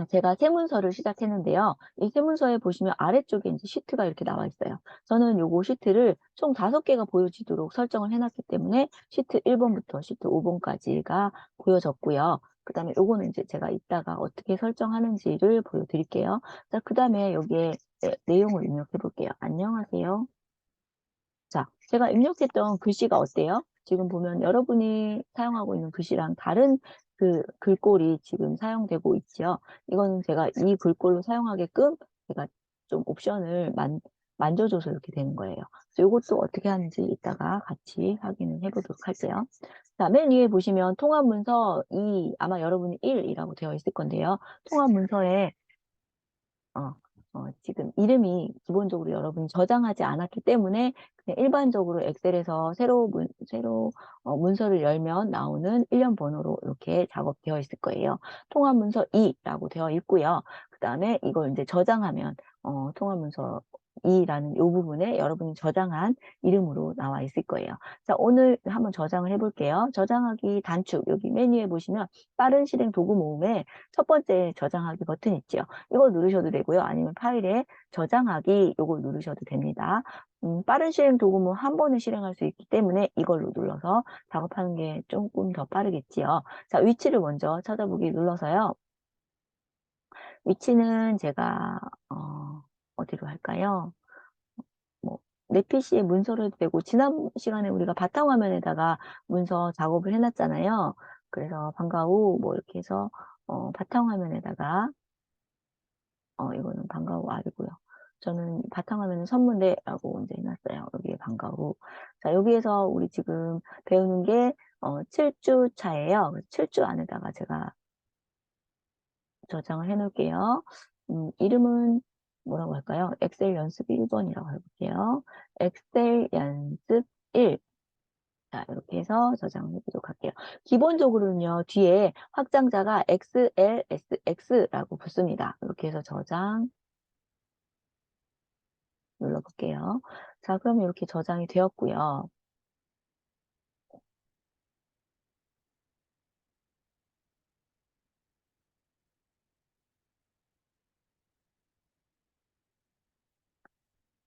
제가 세문서를 시작했는데요. 이 세문서에 보시면 아래쪽에 이제 시트가 이렇게 나와 있어요. 저는 요거 시트를 총 5개가 보여지도록 설정을 해놨기 때문에 시트 1번부터 시트 5번까지가 보여졌고요. 그 다음에 요거는 이제 제가 이따가 어떻게 설정하는지를 보여드릴게요. 자, 그 다음에 여기에 내용을 입력해 볼게요. 안녕하세요. 자, 제가 입력했던 글씨가 어때요? 지금 보면 여러분이 사용하고 있는 글씨랑 다른 그 글꼴이 지금 사용되고 있죠. 이거는 제가 이 글꼴로 사용하게끔 제가 좀 옵션을 만져줘서 이렇게 되는 거예요. 그래서 이것도 어떻게 하는지 이따가 같이 확인을 해보도록 할게요. 자, 맨 위에 보시면 통합문서 2, 아마 여러분이 1이라고 되어 있을 건데요. 통합문서에 어, 지금 이름이 기본적으로 여러분이 저장하지 않았기 때문에 그냥 일반적으로 엑셀에서 새로 문서를 열면 나오는 일련 번호로 이렇게 작업되어 있을 거예요. 통합 문서 2라고 되어 있고요. 그 다음에 이걸 이제 저장하면 통합 문서 2라는 이 부분에 여러분이 저장한 이름으로 나와 있을 거예요. 자, 오늘 한번 저장을 해볼게요. 저장하기 단축 여기 메뉴에 보시면 빠른 실행 도구 모음에 첫 번째 저장하기 버튼 있죠. 이걸 누르셔도 되고요. 아니면 파일에 저장하기 이걸 누르셔도 됩니다. 빠른 실행 도구는 한 번에 실행할 수 있기 때문에 이걸로 눌러서 작업하는 게 조금 더 빠르겠지요. 자, 위치를 먼저 찾아보기 눌러서요. 위치는 제가 어디로 할까요? 뭐, 내 PC에 문서를 대고 지난 시간에 우리가 바탕화면에다가 문서 작업을 해놨잖아요. 그래서 방과후 뭐 이렇게 해서 바탕화면에다가 이거는 방과 후 아니고요. 저는 바탕화면은 선문대라고 이제 해놨어요. 여기에 방과 후. 자, 여기에서 우리 지금 배우는 게 7주 차예요. 7주 안에다가 제가 저장을 해 놓을게요. 이름은 뭐라고 할까요? 엑셀 연습 1번이라고 해볼게요. 엑셀 연습 1. 자, 이렇게 해서 저장을 해보도록 할게요. 기본적으로는요, 뒤에 확장자가 XLSX라고 붙습니다. 이렇게 해서 저장 눌러볼게요. 자, 그럼 이렇게 저장이 되었고요.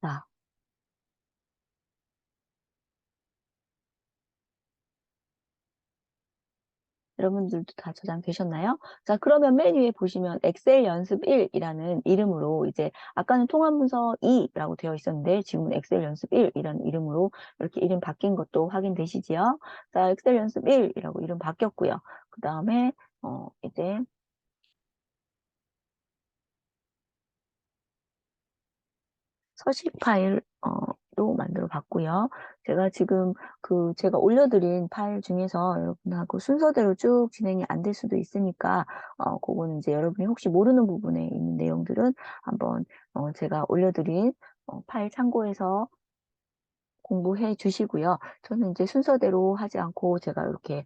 자, 여러분들도 다 저장되셨나요? 자, 그러면 맨 위에 보시면 엑셀 연습 1이라는 이름으로 이제 아까는 통합문서 2라고 되어 있었는데 지금은 엑셀 연습 1이라는 이름으로 이렇게 이름 바뀐 것도 확인되시지요? 자, 엑셀 연습 1이라고 이름 바뀌었고요. 그 다음에 이제 서식 파일로 만들어 봤고요. 제가 지금 제가 올려드린 파일 중에서 여러분하고 순서대로 쭉 진행이 안 될 수도 있으니까, 그거는 이제 여러분이 혹시 모르는 부분에 있는 내용들은 한번, 제가 올려드린, 파일 참고해서 공부해 주시고요. 저는 이제 순서대로 하지 않고 제가 이렇게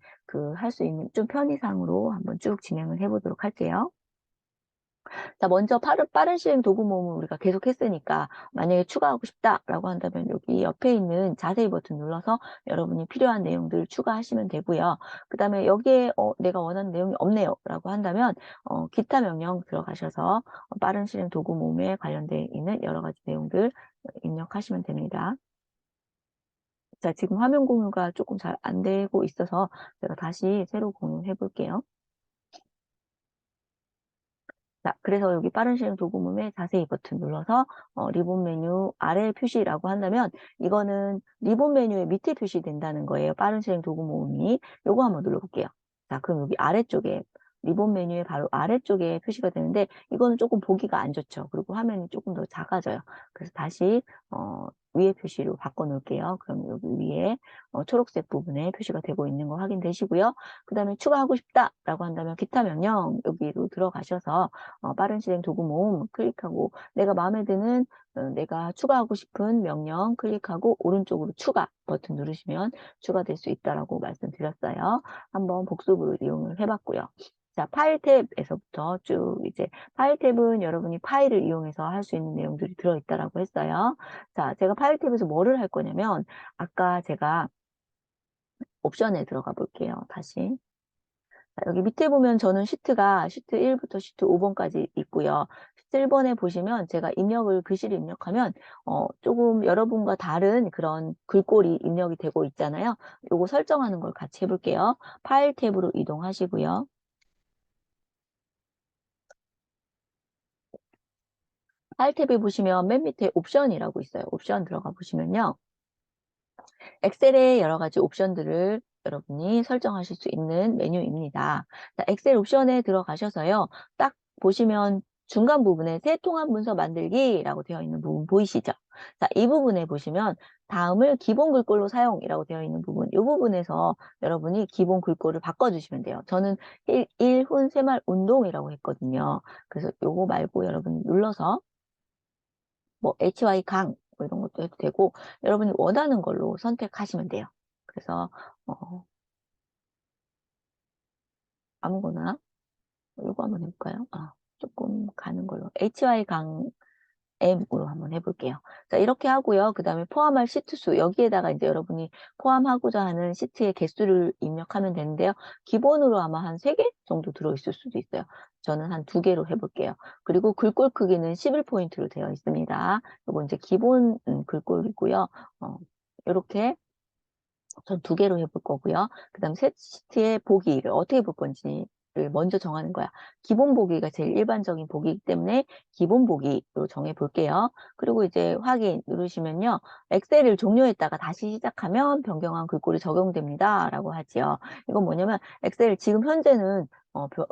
할 수 있는 좀 편의상으로 한번 쭉 진행을 해 보도록 할게요. 자, 먼저 빠른 시행 도구 모음을 우리가 계속 했으니까 만약에 추가하고 싶다라고 한다면 여기 옆에 있는 자세히 버튼 눌러서 여러분이 필요한 내용들 추가하시면 되고요. 그 다음에 여기에 내가 원하는 내용이 없네요 라고 한다면 기타 명령 들어가셔서 빠른 실행 도구 모음에 관련되어 있는 여러 가지 내용들 입력하시면 됩니다. 자, 지금 화면 공유가 조금 잘 안 되고 있어서 제가 다시 새로 공유해 볼게요. 자, 그래서 여기 빠른 실행 도구문에 자세히 버튼 눌러서 리본 메뉴 아래 표시라고 한다면 이거는 리본 메뉴의 밑에 표시된다는 거예요. 빠른 실행 도구 모음이. 요거 한번 눌러볼게요. 자, 그럼 여기 아래쪽에 리본 메뉴의 바로 아래쪽에 표시가 되는데 이거는 조금 보기가 안 좋죠. 그리고 화면이 조금 더 작아져요. 그래서 다시 위에 표시로 바꿔 놓을게요. 그럼 여기 위에 초록색 부분에 표시가 되고 있는 거 확인되시고요. 그 다음에 추가하고 싶다라고 한다면 기타 명령 여기로 들어가셔서 빠른 실행 도구 모음 클릭하고 내가 마음에 드는 내가 추가하고 싶은 명령 클릭하고 오른쪽으로 추가 버튼 누르시면 추가될 수 있다라고 말씀드렸어요. 한번 복습으로 이용을 해봤고요. 자, 파일 탭에서부터 쭉 이제 파일 탭은 여러분이 파일을 이용해서 할 수 있는 내용들이 들어있다라고 했어요. 자, 제가 파일 탭에서 뭐를 할 거냐면 아까 제가 옵션에 들어가 볼게요. 다시. 자, 여기 밑에 보면 저는 시트 1부터 시트 5번까지 있고요. 시트 1번에 보시면 제가 글씨를 입력하면 조금 여러분과 다른 그런 글꼴이 입력이 되고 있잖아요. 요거 설정하는 걸 같이 해볼게요. 파일 탭으로 이동하시고요. 파일 탭에 보시면 맨 밑에 옵션이라고 있어요. 옵션 들어가 보시면요. 엑셀의 여러 가지 옵션들을 여러분이 설정하실 수 있는 메뉴입니다. 자, 엑셀 옵션에 들어가셔서요. 딱 보시면 중간 부분에 새 통합 문서 만들기라고 되어 있는 부분 보이시죠? 자, 이 부분에 보시면 다음을 기본 글꼴로 사용이라고 되어 있는 부분, 이 부분에서 여러분이 기본 글꼴을 바꿔주시면 돼요. 저는 일훈 새말 운동이라고 했거든요. 그래서 요거 말고 여러분 눌러서 뭐 HY 강 뭐 이런 것도 해도 되고 여러분이 원하는 걸로 선택하시면 돼요. 그래서 아무거나 이거 한번 해볼까요? 조금 가는 걸로 HY 강 M으로 한번 해볼게요. 자, 이렇게 하고요. 그 다음에 포함할 시트 수, 여기에다가 이제 여러분이 포함하고자 하는 시트의 개수를 입력하면 되는데요. 기본으로 아마 한 3개 정도 들어있을 수도 있어요. 저는 한 2개로 해볼게요. 그리고 글꼴 크기는 11포인트로 되어 있습니다. 이거 이제 기본 글꼴이고요. 이렇게 전 2개로 해볼 거고요. 그 다음 세 시트의 보기를 어떻게 볼 건지를 먼저 정하는 거야. 기본 보기가 제일 일반적인 보기이기 때문에 기본 보기로 정해 볼게요. 그리고 이제 확인 누르시면요. 엑셀을 종료했다가 다시 시작하면 변경한 글꼴이 적용됩니다. 라고 하지요. 이건 뭐냐면 엑셀 지금 현재는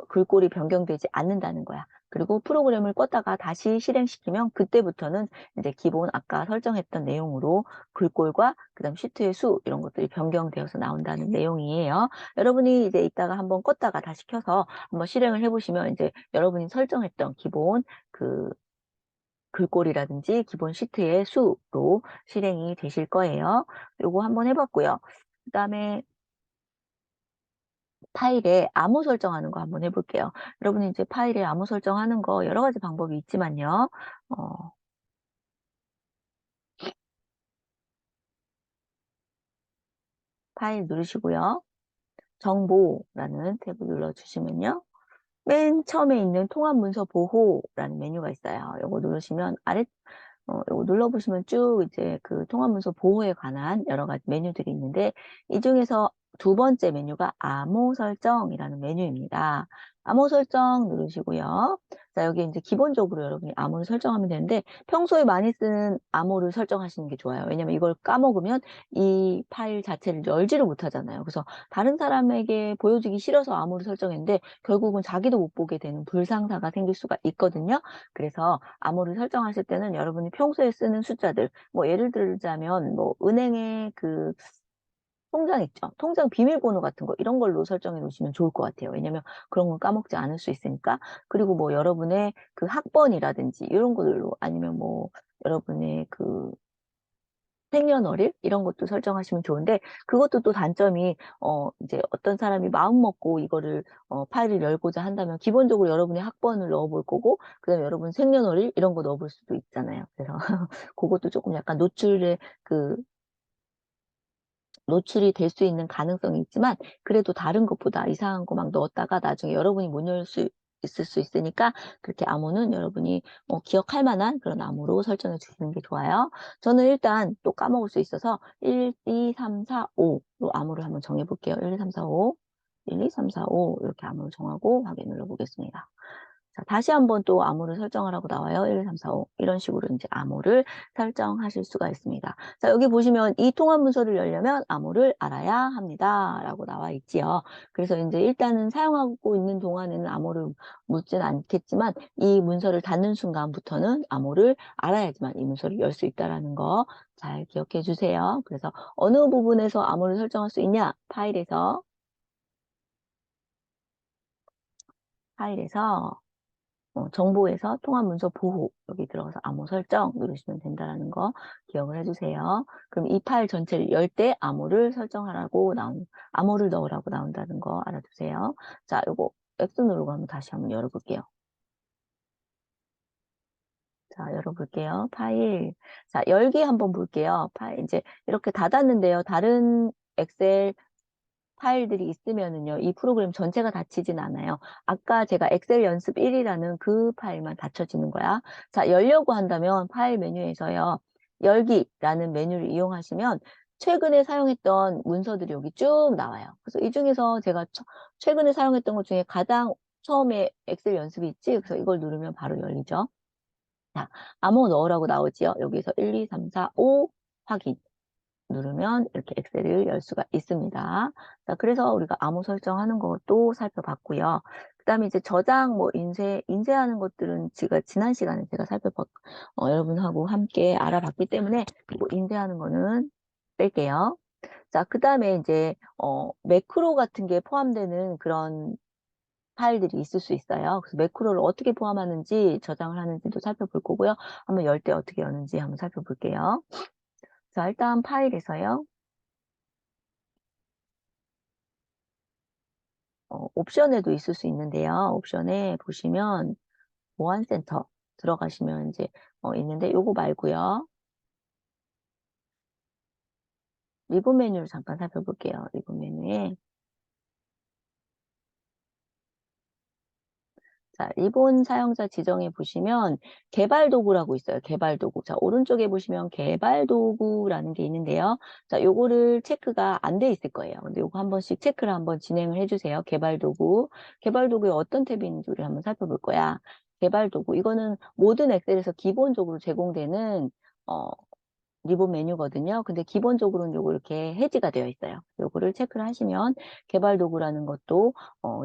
글꼴이 변경되지 않는다는 거야. 그리고 프로그램을 껐다가 다시 실행시키면 그때부터는 이제 기본 아까 설정했던 내용으로 글꼴과 그다음 시트의 수 이런 것들이 변경되어서 나온다는 내용이에요. 여러분이 이제 이따가 한번 껐다가 다시 켜서 한번 실행을 해보시면 이제 여러분이 설정했던 기본 그 글꼴이라든지 기본 시트의 수로 실행이 되실 거예요. 요거 한번 해봤고요. 그다음에 파일에 암호 설정하는 거 한번 해볼게요. 여러분이 이제 파일에 암호 설정하는 거 여러 가지 방법이 있지만요. 어, 파일 누르시고요. 정보라는 탭을 눌러주시면요. 맨 처음에 있는 통합 문서 보호라는 메뉴가 있어요. 요거 누르시면 요거 눌러보시면 쭉 이제 그 통합문서 보호에 관한 여러 가지 메뉴들이 있는데 이 중에서 두 번째 메뉴가 암호 설정이라는 메뉴입니다. 암호 설정 누르시고요. 자, 여기 이제 기본적으로 여러분이 암호를 설정하면 되는데 평소에 많이 쓰는 암호를 설정하시는 게 좋아요. 왜냐면 이걸 까먹으면 이 파일 자체를 열지를 못하잖아요. 그래서 다른 사람에게 보여주기 싫어서 암호를 설정했는데 결국은 자기도 못 보게 되는 불상사가 생길 수가 있거든요. 그래서 암호를 설정하실 때는 여러분이 평소에 쓰는 숫자들, 뭐 예를 들자면 뭐 은행의 그 통장 있죠. 통장 비밀번호 같은 거 이런 걸로 설정해 놓으시면 좋을 것 같아요. 왜냐면 그런 건 까먹지 않을 수 있으니까. 그리고 뭐 여러분의 그 학번이라든지 이런 걸로 아니면 뭐 여러분의 그 생년월일 이런 것도 설정하시면 좋은데 그것도 또 단점이 이제 어떤 사람이 마음 먹고 이거를 파일을 열고자 한다면 기본적으로 여러분의 학번을 넣어볼 거고 그다음에 여러분 생년월일 이런 거 넣어볼 수도 있잖아요. 그래서 그것도 조금 약간 노출이 될 수 있는 가능성이 있지만 그래도 다른 것보다 이상한 거 막 넣었다가 나중에 여러분이 못 열 수 있을 수 있으니까 그렇게 암호는 여러분이 기억할 만한 그런 암호로 설정해 주시는 게 좋아요. 저는 일단 또 까먹을 수 있어서 1, 2, 3, 4, 5로 암호를 한번 정해 볼게요. 1, 2, 3, 4, 5, 1, 2, 3, 4, 5 이렇게 암호를 정하고 확인 눌러 보겠습니다. 자, 다시 한번 또 암호를 설정하라고 나와요. 1, 2, 3, 4, 5. 이런 식으로 이제 암호를 설정하실 수가 있습니다. 자, 여기 보시면 이 통합 문서를 열려면 암호를 알아야 합니다. 라고 나와 있지요. 그래서 이제 일단은 사용하고 있는 동안에는 암호를 묻진 않겠지만 이 문서를 닫는 순간부터는 암호를 알아야지만 이 문서를 열 수 있다라는 거 잘 기억해 주세요. 그래서 어느 부분에서 암호를 설정할 수 있냐? 파일에서 정보에서 통합 문서 보호 여기 들어가서 암호 설정 누르시면 된다는 거 기억을 해주세요. 그럼 이 파일 전체를 열 때 암호를 넣으라고 나온다는 거 알아두세요. 자, 요거 X 누르고 한번 다시 한번 열어볼게요. 자, 열어볼게요. 파일. 자, 열기 한번 볼게요. 파일 이제 이렇게 닫았는데요. 다른 엑셀 파일들이 있으면은요, 이 프로그램 전체가 닫히진 않아요. 아까 제가 엑셀 연습 1이라는 그 파일만 닫혀지는 거야. 자, 열려고 한다면 파일 메뉴에서요, 열기라는 메뉴를 이용하시면 최근에 사용했던 문서들이 여기 쭉 나와요. 그래서 이 중에서 제가 최근에 사용했던 것 중에 가장 처음에 엑셀 연습이 있지? 그래서 이걸 누르면 바로 열리죠. 자, 암호 넣으라고 나오지요. 여기서 1, 2, 3, 4, 5 확인. 누르면 이렇게 엑셀을 열 수가 있습니다. 자, 그래서 우리가 암호 설정하는 것도 살펴봤고요. 그 다음에 이제 저장, 뭐 인쇄하는 것들은 제가 지난 시간에 제가 여러분하고 함께 알아봤기 때문에 뭐 인쇄하는 거는 뺄게요. 자, 그 다음에 이제, 매크로 같은 게 포함되는 그런 파일들이 있을 수 있어요. 그래서 매크로를 어떻게 포함하는지 저장을 하는지도 살펴볼 거고요. 한번 열 때 어떻게 여는지 한번 살펴볼게요. 자, 일단 파일에서요. 옵션에도 있을 수 있는데요. 옵션에 보시면 보안센터 들어가시면 이제 있는데 요거 말고요. 리본 메뉴를 잠깐 살펴볼게요. 리본 메뉴에 자, 리본 사용자 지정에 보시면 개발 도구라고 있어요. 개발 도구. 자, 오른쪽에 보시면 개발 도구라는 게 있는데요. 자, 요거를 체크가 안 돼 있을 거예요. 근데 요거 한 번씩 체크를 한번 진행을 해주세요. 개발 도구. 개발 도구에 어떤 탭이 있는지 우리 한번 살펴볼 거야. 개발 도구. 이거는 모든 엑셀에서 기본적으로 제공되는 리본 메뉴거든요. 근데 기본적으로는 요거 이렇게 해지가 되어 있어요. 요거를 체크를 하시면 개발 도구라는 것도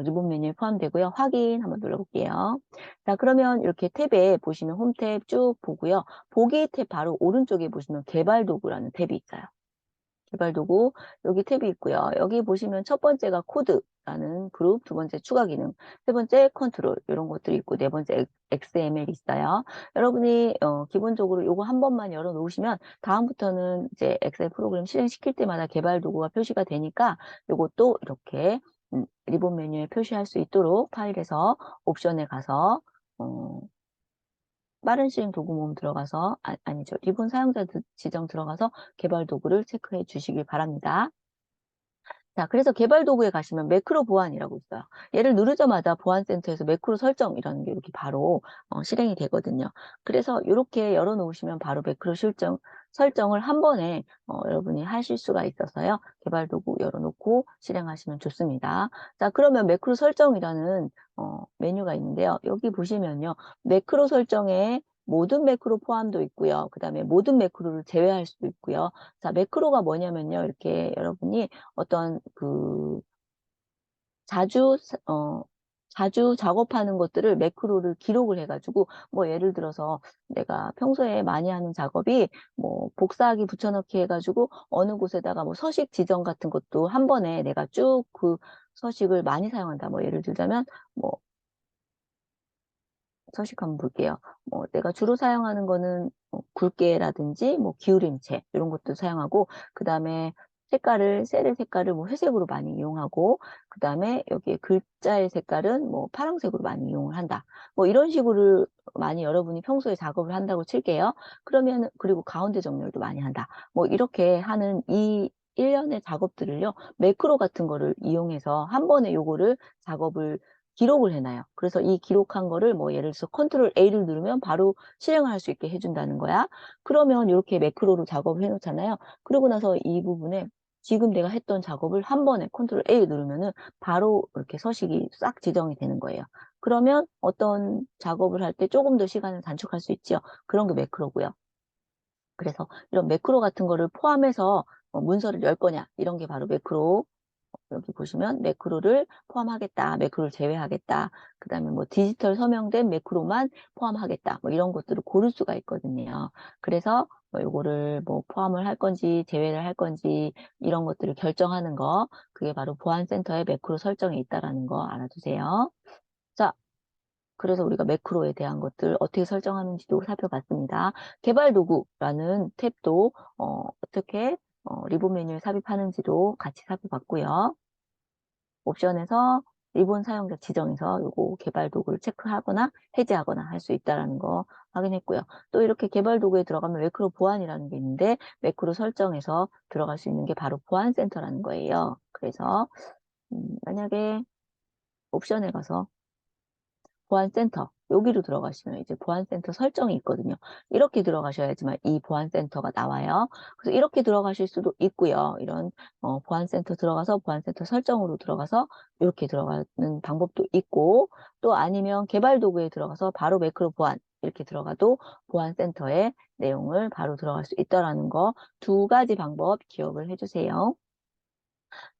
리본 메뉴에 포함되고요. 확인 한번 눌러볼게요. 자, 그러면 이렇게 탭에 보시면 홈 탭 쭉 보고요. 보기 탭 바로 오른쪽에 보시면 개발 도구라는 탭이 있어요. 개발 도구 여기 탭이 있고요. 여기 보시면 첫 번째가 코드라는 그룹, 두 번째 추가 기능, 세 번째 컨트롤 이런 것들이 있고 네 번째 XML 있어요. 여러분이 기본적으로 요거 한 번만 열어 놓으시면 다음부터는 이제 엑셀 프로그램 실행시킬 때마다 개발 도구가 표시가 되니까 요것도 이렇게 리본 메뉴에 표시할 수 있도록 파일에서 옵션에 가서 빠른 시행 도구 모음 들어가서 아니죠. 리본 사용자 지정 들어가서 개발 도구를 체크해 주시길 바랍니다. 자, 그래서 개발 도구에 가시면 매크로 보안이라고 있어요. 얘를 누르자마자 보안센터에서 매크로 설정이라는 게 이렇게 바로 실행이 되거든요. 그래서 이렇게 열어놓으시면 바로 매크로 설정을 한 번에 여러분이 하실 수가 있어서요. 개발 도구 열어놓고 실행하시면 좋습니다. 자, 그러면 매크로 설정이라는 메뉴가 있는데요. 여기 보시면요. 매크로 설정에 모든 매크로 포함도 있고요. 그 다음에 모든 매크로를 제외할 수도 있고요. 자, 매크로가 뭐냐면요. 이렇게 여러분이 어떤 자주 자주 작업하는 것들을 매크로를 기록을 해가지고 뭐 예를 들어서 내가 평소에 많이 하는 작업이 뭐 복사하기 붙여넣기 해가지고 어느 곳에다가 뭐 서식 지정 같은 것도 한 번에 내가 쭉 그 서식을 많이 사용한다. 뭐 예를 들자면 뭐 서식 한번 볼게요. 뭐 내가 주로 사용하는 거는 굵게라든지 뭐 기울임체 이런 것도 사용하고 그다음에 셀의 색깔을 뭐 회색으로 많이 이용하고 그다음에 여기에 글자의 색깔은 뭐 파란색으로 많이 이용을 한다. 뭐 이런 식으로 많이 여러분이 평소에 작업을 한다고 칠게요. 그러면 그리고 가운데 정렬도 많이 한다. 뭐 이렇게 하는 이 일련의 작업들을요. 매크로 같은 거를 이용해서 한 번에 요거를 작업을 기록을 해놔요. 그래서 이 기록한 거를 뭐 예를 들어서 컨트롤 A를 누르면 바로 실행을 할 수 있게 해준다는 거야. 그러면 이렇게 매크로로 작업을 해놓잖아요. 그러고 나서 이 부분에 지금 내가 했던 작업을 한 번에 컨트롤 A 누르면은 바로 이렇게 서식이 싹 지정이 되는 거예요. 그러면 어떤 작업을 할 때 조금 더 시간을 단축할 수 있죠. 그런 게 매크로고요. 그래서 이런 매크로 같은 거를 포함해서 문서를 열 거냐 이런 게 바로 매크로 여기 보시면 매크로를 포함하겠다, 매크로를 제외하겠다, 그 다음에 뭐 디지털 서명된 매크로만 포함하겠다, 뭐 이런 것들을 고를 수가 있거든요. 그래서 뭐 요거를 뭐 포함을 할 건지 제외를 할 건지 이런 것들을 결정하는 거, 그게 바로 보안센터의 매크로 설정에 있다라는 거 알아두세요. 자, 그래서 우리가 매크로에 대한 것들 어떻게 설정하는지도 살펴봤습니다. 개발 도구라는 탭도 어떻게 리본 메뉴에 삽입하는지도 같이 살펴봤고요. 옵션에서 리본 사용자 지정에서 요거 개발 도구를 체크하거나 해제하거나 할 수 있다는 거 확인했고요. 또 이렇게 개발 도구에 들어가면 매크로 보안이라는 게 있는데 매크로 설정에서 들어갈 수 있는 게 바로 보안센터라는 거예요. 그래서 만약에 옵션에 가서 보안센터 여기로 들어가시면 이제 보안센터 설정이 있거든요. 이렇게 들어가셔야지만 이 보안센터가 나와요. 그래서 이렇게 들어가실 수도 있고요. 이런 보안센터 들어가서 보안센터 설정으로 들어가서 이렇게 들어가는 방법도 있고 또 아니면 개발 도구에 들어가서 바로 매크로 보안 이렇게 들어가도 보안센터의 내용을 바로 들어갈 수 있다라는 거 두 가지 방법 기억을 해주세요.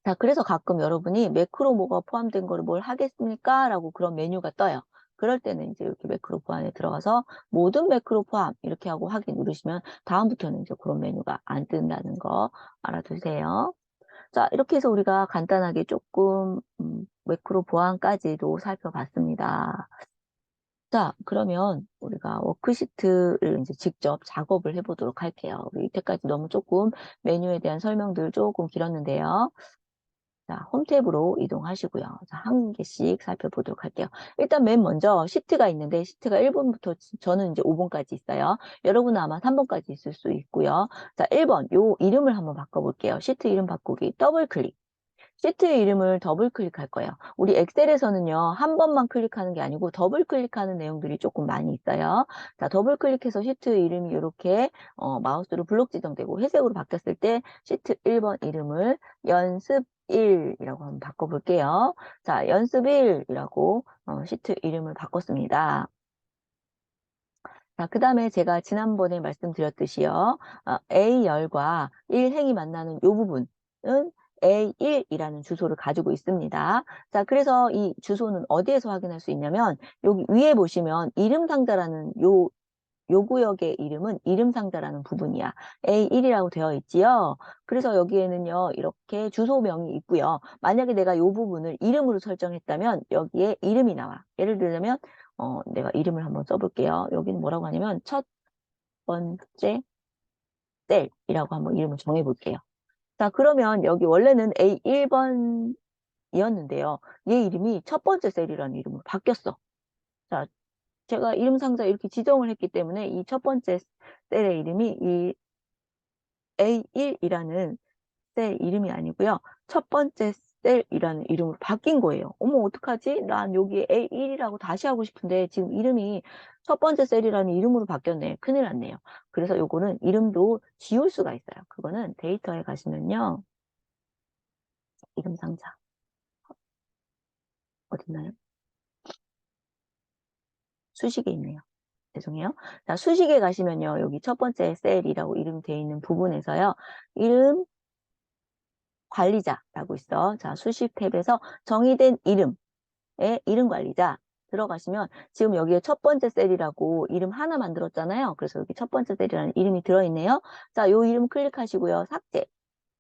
자, 그래서 가끔 여러분이 매크로 뭐가 포함된 거를 뭘 하겠습니까? 라고 그런 메뉴가 떠요. 그럴 때는 이제 이렇게 매크로 보안에 들어가서 모든 매크로 포함 이렇게 하고 확인 누르시면 다음부터는 이제 그런 메뉴가 안 뜬다는 거 알아두세요. 자, 이렇게 해서 우리가 간단하게 조금 매크로 보안까지도 살펴봤습니다. 자, 그러면 우리가 워크시트를 이제 직접 작업을 해보도록 할게요. 우리 이때까지 너무 조금 메뉴에 대한 설명들 조금 길었는데요. 자, 홈 탭으로 이동하시고요. 자, 한 개씩 살펴보도록 할게요. 일단 맨 먼저 시트가 있는데 시트가 1번부터 저는 이제 5번까지 있어요. 여러분은 아마 3번까지 있을 수 있고요. 자, 1번 요 이름을 한번 바꿔볼게요. 시트 이름 바꾸기 더블 클릭. 시트의 이름을 더블 클릭할 거예요. 우리 엑셀에서는요, 한 번만 클릭하는 게 아니고 더블 클릭하는 내용들이 조금 많이 있어요. 자, 더블 클릭해서 시트 이름이 이렇게 마우스로 블록 지정되고 회색으로 바뀌었을 때 시트 1번 이름을 연습 1이라고 한번 바꿔볼게요. 자, 연습 1이라고 시트 이름을 바꿨습니다. 자, 그 다음에 제가 지난번에 말씀드렸듯이요. A열과 1행이 만나는 이 부분은 A1이라는 주소를 가지고 있습니다. 자, 그래서 이 주소는 어디에서 확인할 수 있냐면 여기 위에 보시면 이름 상자라는 요 구역의 이름은 이름 상자라는 부분이야. A1이라고 되어 있지요. 그래서 여기에는요, 이렇게 주소명이 있고요. 만약에 내가 이 부분을 이름으로 설정했다면 여기에 이름이 나와. 예를 들자면 내가 이름을 한번 써볼게요. 여기는 뭐라고 하냐면 첫 번째 셀이라고 한번 이름을 정해볼게요. 자, 그러면 여기 원래는 A1번이었는데요. 얘 이름이 첫 번째 셀이라는 이름으로 바뀌었어. 자, 제가 이름 상자 이렇게 지정을 했기 때문에 이 첫 번째 셀의 이름이 이 A1이라는 셀 이름이 아니고요. 첫 번째 셀이라는 이름으로 바뀐 거예요. 어머, 어떡하지? 난 여기에 A1이라고 다시 하고 싶은데 지금 이름이 첫 번째 셀이라는 이름으로 바뀌었네. 큰일 났네요. 그래서 요거는 이름도 지울 수가 있어요. 그거는 데이터에 가시면요. 이름 상자. 어딨나요? 수식에 있네요. 죄송해요. 자, 수식에 가시면요. 여기 첫 번째 셀이라고 이름 되어 있는 부분에서요. 이름 관리자라고 있어. 자, 수식 탭에서 정의된 이름의 이름 관리자 들어가시면 지금 여기에 첫 번째 셀이라고 이름 하나 만들었잖아요. 그래서 여기 첫 번째 셀이라는 이름이 들어있네요. 자, 요 이름 클릭하시고요. 삭제.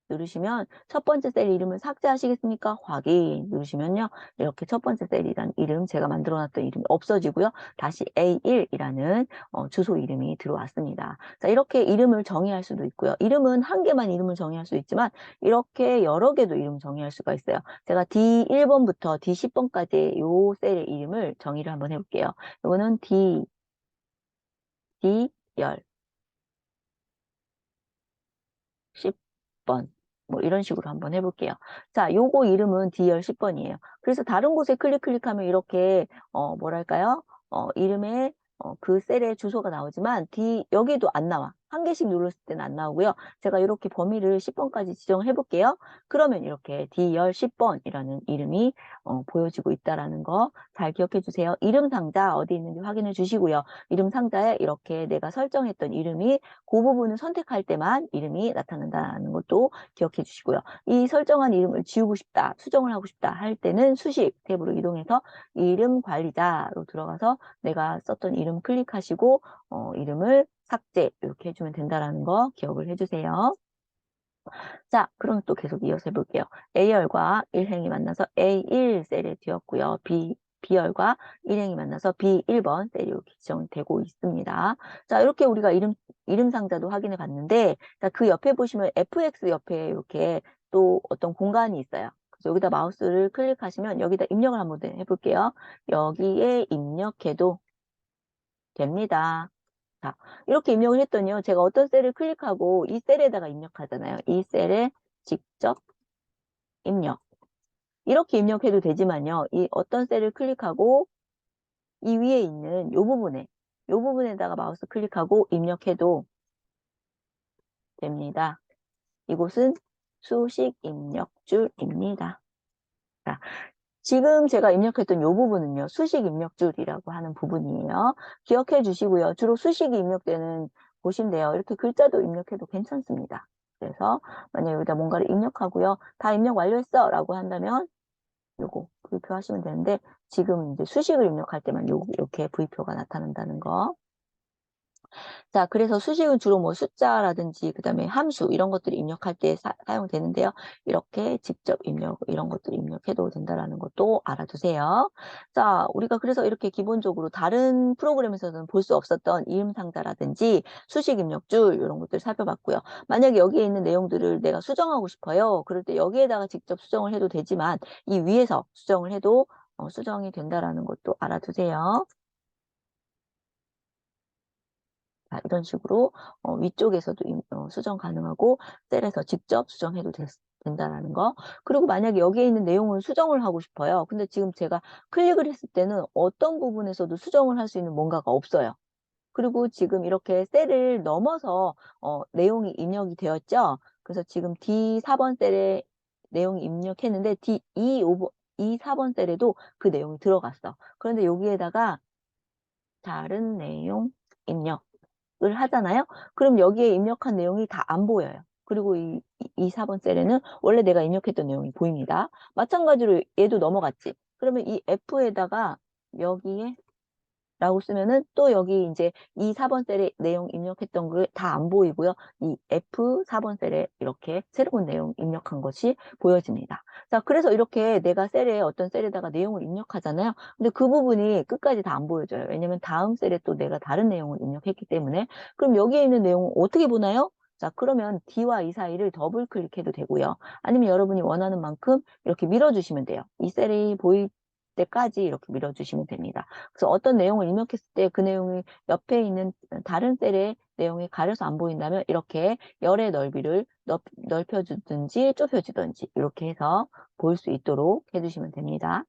누르시면 첫 번째 셀 이름을 삭제하시겠습니까? 확인 누르시면요. 이렇게 첫 번째 셀이라는 이름, 제가 만들어놨던 이름이 없어지고요. 다시 A1이라는 주소 이름이 들어왔습니다. 자, 이렇게 이름을 정의할 수도 있고요. 이름은 한 개만 이름을 정의할 수 있지만 이렇게 여러 개도 이름 정의할 수가 있어요. 제가 D1번부터 D10번까지 요 셀의 이름을 정의를 한번 해볼게요. 이거는 D열 10번. 뭐 이런 식으로 한번 해볼게요. 자, 요거 이름은 D열 10번이에요. 그래서 다른 곳에 클릭하면 이렇게 뭐랄까요? 이름에 그 셀의 주소가 나오지만 여기도 안 나와. 한 개씩 눌렀을 때는 안 나오고요. 제가 이렇게 범위를 10번까지 지정해 볼게요. 그러면 이렇게 D열 10번이라는 이름이 보여지고 있다라는 거 잘 기억해 주세요. 이름 상자 어디 있는지 확인해 주시고요. 이름 상자에 이렇게 내가 설정했던 이름이 그 부분을 선택할 때만 이름이 나타난다는 것도 기억해 주시고요. 이 설정한 이름을 지우고 싶다, 수정을 하고 싶다 할 때는 수식 탭으로 이동해서 이름 관리자로 들어가서 내가 썼던 이름 클릭하시고 이름을 삭제 이렇게 해주면 된다는 거 기억을 해주세요. 자, 그럼 또 계속 이어서 해볼게요. A열과 1행이 만나서 A1 셀에 되었고요. B열과 1행이 만나서 B1번 셀이 이렇게 지정되고 있습니다. 자, 이렇게 우리가 이름 상자도 확인해 봤는데, 자, 그 옆에 보시면 FX 옆에 이렇게 또 어떤 공간이 있어요. 그래서 여기다 마우스를 클릭하시면 여기다 입력을 한번 해볼게요. 여기에 입력해도 됩니다. 자, 이렇게 입력을 했더니요. 제가 어떤 셀을 클릭하고 이 셀에다가 입력하잖아요. 이 셀에 직접 입력. 이렇게 입력해도 되지만요. 이 어떤 셀을 클릭하고 이 위에 있는 요 부분에다가 마우스 클릭하고 입력해도 됩니다. 이곳은 수식 입력줄입니다. 자, 지금 제가 입력했던 이 부분은요, 수식 입력줄이라고 하는 부분이에요. 기억해 주시고요. 주로 수식이 입력되는 곳인데요. 이렇게 글자도 입력해도 괜찮습니다. 그래서 만약에 여기다 뭔가를 입력하고요. 다 입력 완료했어 라고 한다면 요거 V표 하시면 되는데 지금 이제 수식을 입력할 때만 이렇게 V표가 나타난다는 거. 자, 그래서 수식은 주로 뭐 숫자라든지 그다음에 함수 이런 것들을 입력할 때 사용되는데요. 이렇게 직접 입력 이런 것들 입력해도 된다라는 것도 알아두세요. 자, 우리가 그래서 이렇게 기본적으로 다른 프로그램에서는 볼 수 없었던 이름 상자라든지 수식 입력줄 이런 것들 살펴봤고요. 만약에 여기에 있는 내용들을 내가 수정하고 싶어요. 그럴 때 여기에다가 직접 수정을 해도 되지만 이 위에서 수정을 해도 수정이 된다라는 것도 알아두세요. 자, 이런 식으로 위쪽에서도 수정 가능하고 셀에서 직접 수정해도 된다는 거. 그리고 만약에 여기에 있는 내용을 수정을 하고 싶어요. 근데 지금 제가 클릭을 했을 때는 어떤 부분에서도 수정을 할 수 있는 뭔가가 없어요. 그리고 지금 이렇게 셀을 넘어서 내용이 입력이 되었죠. 그래서 지금 D4번 셀에 내용이 입력했는데 D4번 셀에도 그 내용이 들어갔어. 그런데 여기에다가 다른 내용 입력을 하잖아요. 그럼 여기에 입력한 내용이 다 안 보여요. 그리고 이 4번 셀에는 원래 내가 입력했던 내용이 보입니다. 마찬가지로 얘도 넘어갔지. 그러면 이 F에다가 여기에 라고 쓰면은 또 여기 이제 이 4번 셀에 내용 입력했던 거 다 안 보이고요. 이 F 4번 셀에 이렇게 새로운 내용 입력한 것이 보여집니다. 자, 그래서 이렇게 내가 셀에 어떤 셀에다가 내용을 입력하잖아요. 근데 그 부분이 끝까지 다 안 보여져요. 왜냐면 다음 셀에 또 내가 다른 내용을 입력했기 때문에. 그럼 여기에 있는 내용을 어떻게 보나요? 자, 그러면 D와 이 사이를 더블 클릭해도 되고요. 아니면 여러분이 원하는 만큼 이렇게 밀어주시면 돼요. 이 셀이 보일 때까지 이렇게 밀어주시면 됩니다. 그래서 어떤 내용을 입력했을 때 그 내용이 옆에 있는 다른 셀의 내용이 가려서 안 보인다면 이렇게 열의 넓이를 넓혀주든지 좁혀주든지 이렇게 해서 볼 수 있도록 해주시면 됩니다.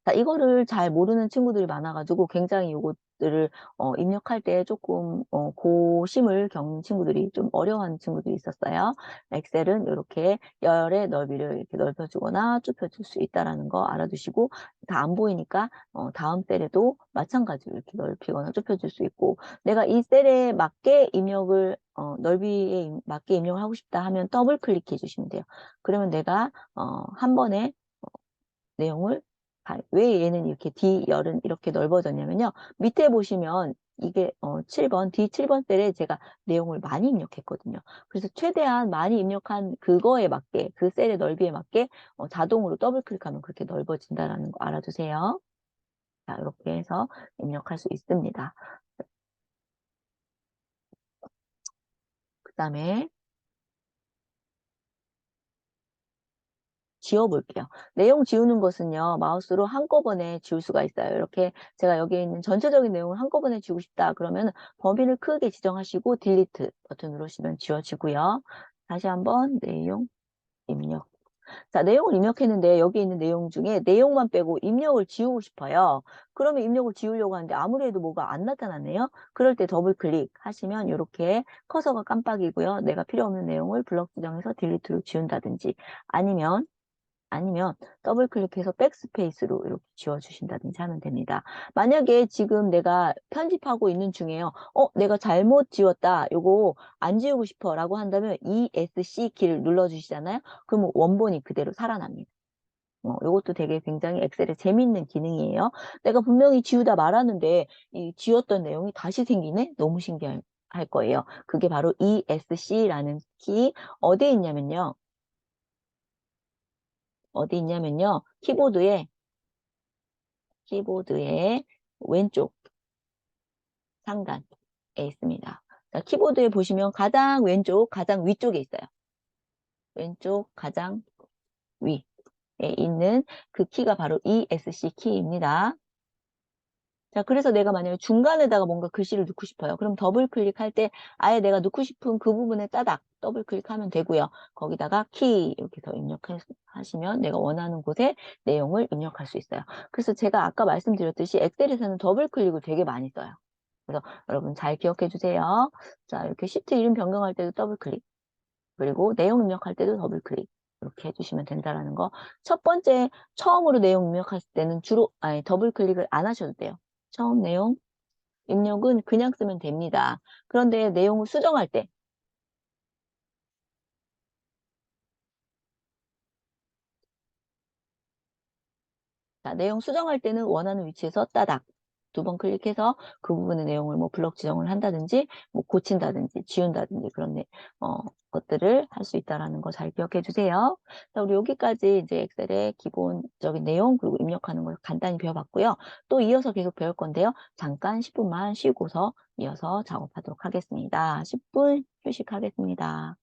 자, 이거를 잘 모르는 친구들이 많아가지고 굉장히 요것들을 입력할 때 조금 고심을 겪는 친구들이 좀 어려워하는 친구들이 있었어요. 엑셀은 이렇게 열의 넓이를 이렇게 넓혀주거나 좁혀줄 수 있다는 거 알아두시고 다 안 보이니까 다음 셀에도 마찬가지로 이렇게 넓히거나 좁혀줄 수 있고 내가 이 셀에 맞게 입력을 넓이에 맞게 입력을 하고 싶다 하면 더블 클릭해 주시면 돼요. 그러면 내가 한 번에 내용을 왜 얘는 이렇게 D열은 이렇게 넓어졌냐면요. 밑에 보시면 이게 7번, D7번 셀에 제가 내용을 많이 입력했거든요. 그래서 최대한 많이 입력한 그거에 맞게, 그 셀의 넓이에 맞게 자동으로 더블 클릭하면 그렇게 넓어진다는 거 알아두세요. 자, 이렇게 해서 입력할 수 있습니다. 그 다음에 지워볼게요. 내용 지우는 것은요, 마우스로 한꺼번에 지울 수가 있어요. 이렇게 제가 여기에 있는 전체적인 내용을 한꺼번에 지우고 싶다. 그러면 범위를 크게 지정하시고 딜리트 버튼 누르시면 지워지고요. 다시 한번 내용 입력. 자, 내용을 입력했는데 여기 있는 내용 중에 내용만 빼고 입력을 지우고 싶어요. 그러면 입력을 지우려고 하는데 아무래도 뭐가 안 나타나네요. 그럴 때 더블 클릭 하시면 이렇게 커서가 깜빡이고요. 내가 필요 없는 내용을 블럭 지정해서 딜리트로 지운다든지 아니면 더블 클릭해서 백스페이스로 이렇게 지워주신다든지 하면 됩니다. 만약에 지금 내가 편집하고 있는 중에요. 내가 잘못 지웠다. 요거 안 지우고 싶어 라고 한다면 ESC 키를 눌러주시잖아요. 그러면 원본이 그대로 살아납니다. 요것도 되게 굉장히 엑셀의 재밌는 기능이에요. 내가 분명히 지우다 말았는데 이 지웠던 내용이 다시 생기네? 너무 신기할 거예요. 그게 바로 ESC라는 키 어디에 있냐면요. 어디 있냐면요. 키보드의 왼쪽 상단에 있습니다. 자, 키보드에 보시면 가장 왼쪽, 가장 위쪽에 있어요. 왼쪽 가장 위에 있는 그 키가 바로 ESC 키입니다. 자, 그래서 내가 만약에 중간에다가 뭔가 글씨를 넣고 싶어요. 그럼 더블 클릭할 때 아예 내가 넣고 싶은 그 부분에 따닥 더블 클릭하면 되고요. 거기다가 키 이렇게 더 입력하시면 내가 원하는 곳에 내용을 입력할 수 있어요. 그래서 제가 아까 말씀드렸듯이 엑셀에서는 더블 클릭을 되게 많이 써요. 그래서 여러분 잘 기억해 주세요. 자, 이렇게 시트 이름 변경할 때도 더블 클릭, 그리고 내용 입력할 때도 더블 클릭. 이렇게 해주시면 된다라는 거. 첫 번째, 처음으로 내용 입력했을 때는 더블 클릭을 안 하셔도 돼요. 처음 내용 입력은 그냥 쓰면 됩니다. 그런데 내용을 수정할 때, 자, 내용 수정할 때는 원하는 위치에서 따닥 두 번 클릭해서 그 부분의 내용을 뭐 블럭 지정을 한다든지 뭐 고친다든지 지운다든지 그런 것들을 할 수 있다는 거 잘 기억해 주세요. 자, 우리 여기까지 이제 엑셀의 기본적인 내용 그리고 입력하는 걸 간단히 배워봤고요. 또 이어서 계속 배울 건데요. 잠깐 10분만 쉬고서 이어서 작업하도록 하겠습니다. 10분 휴식하겠습니다.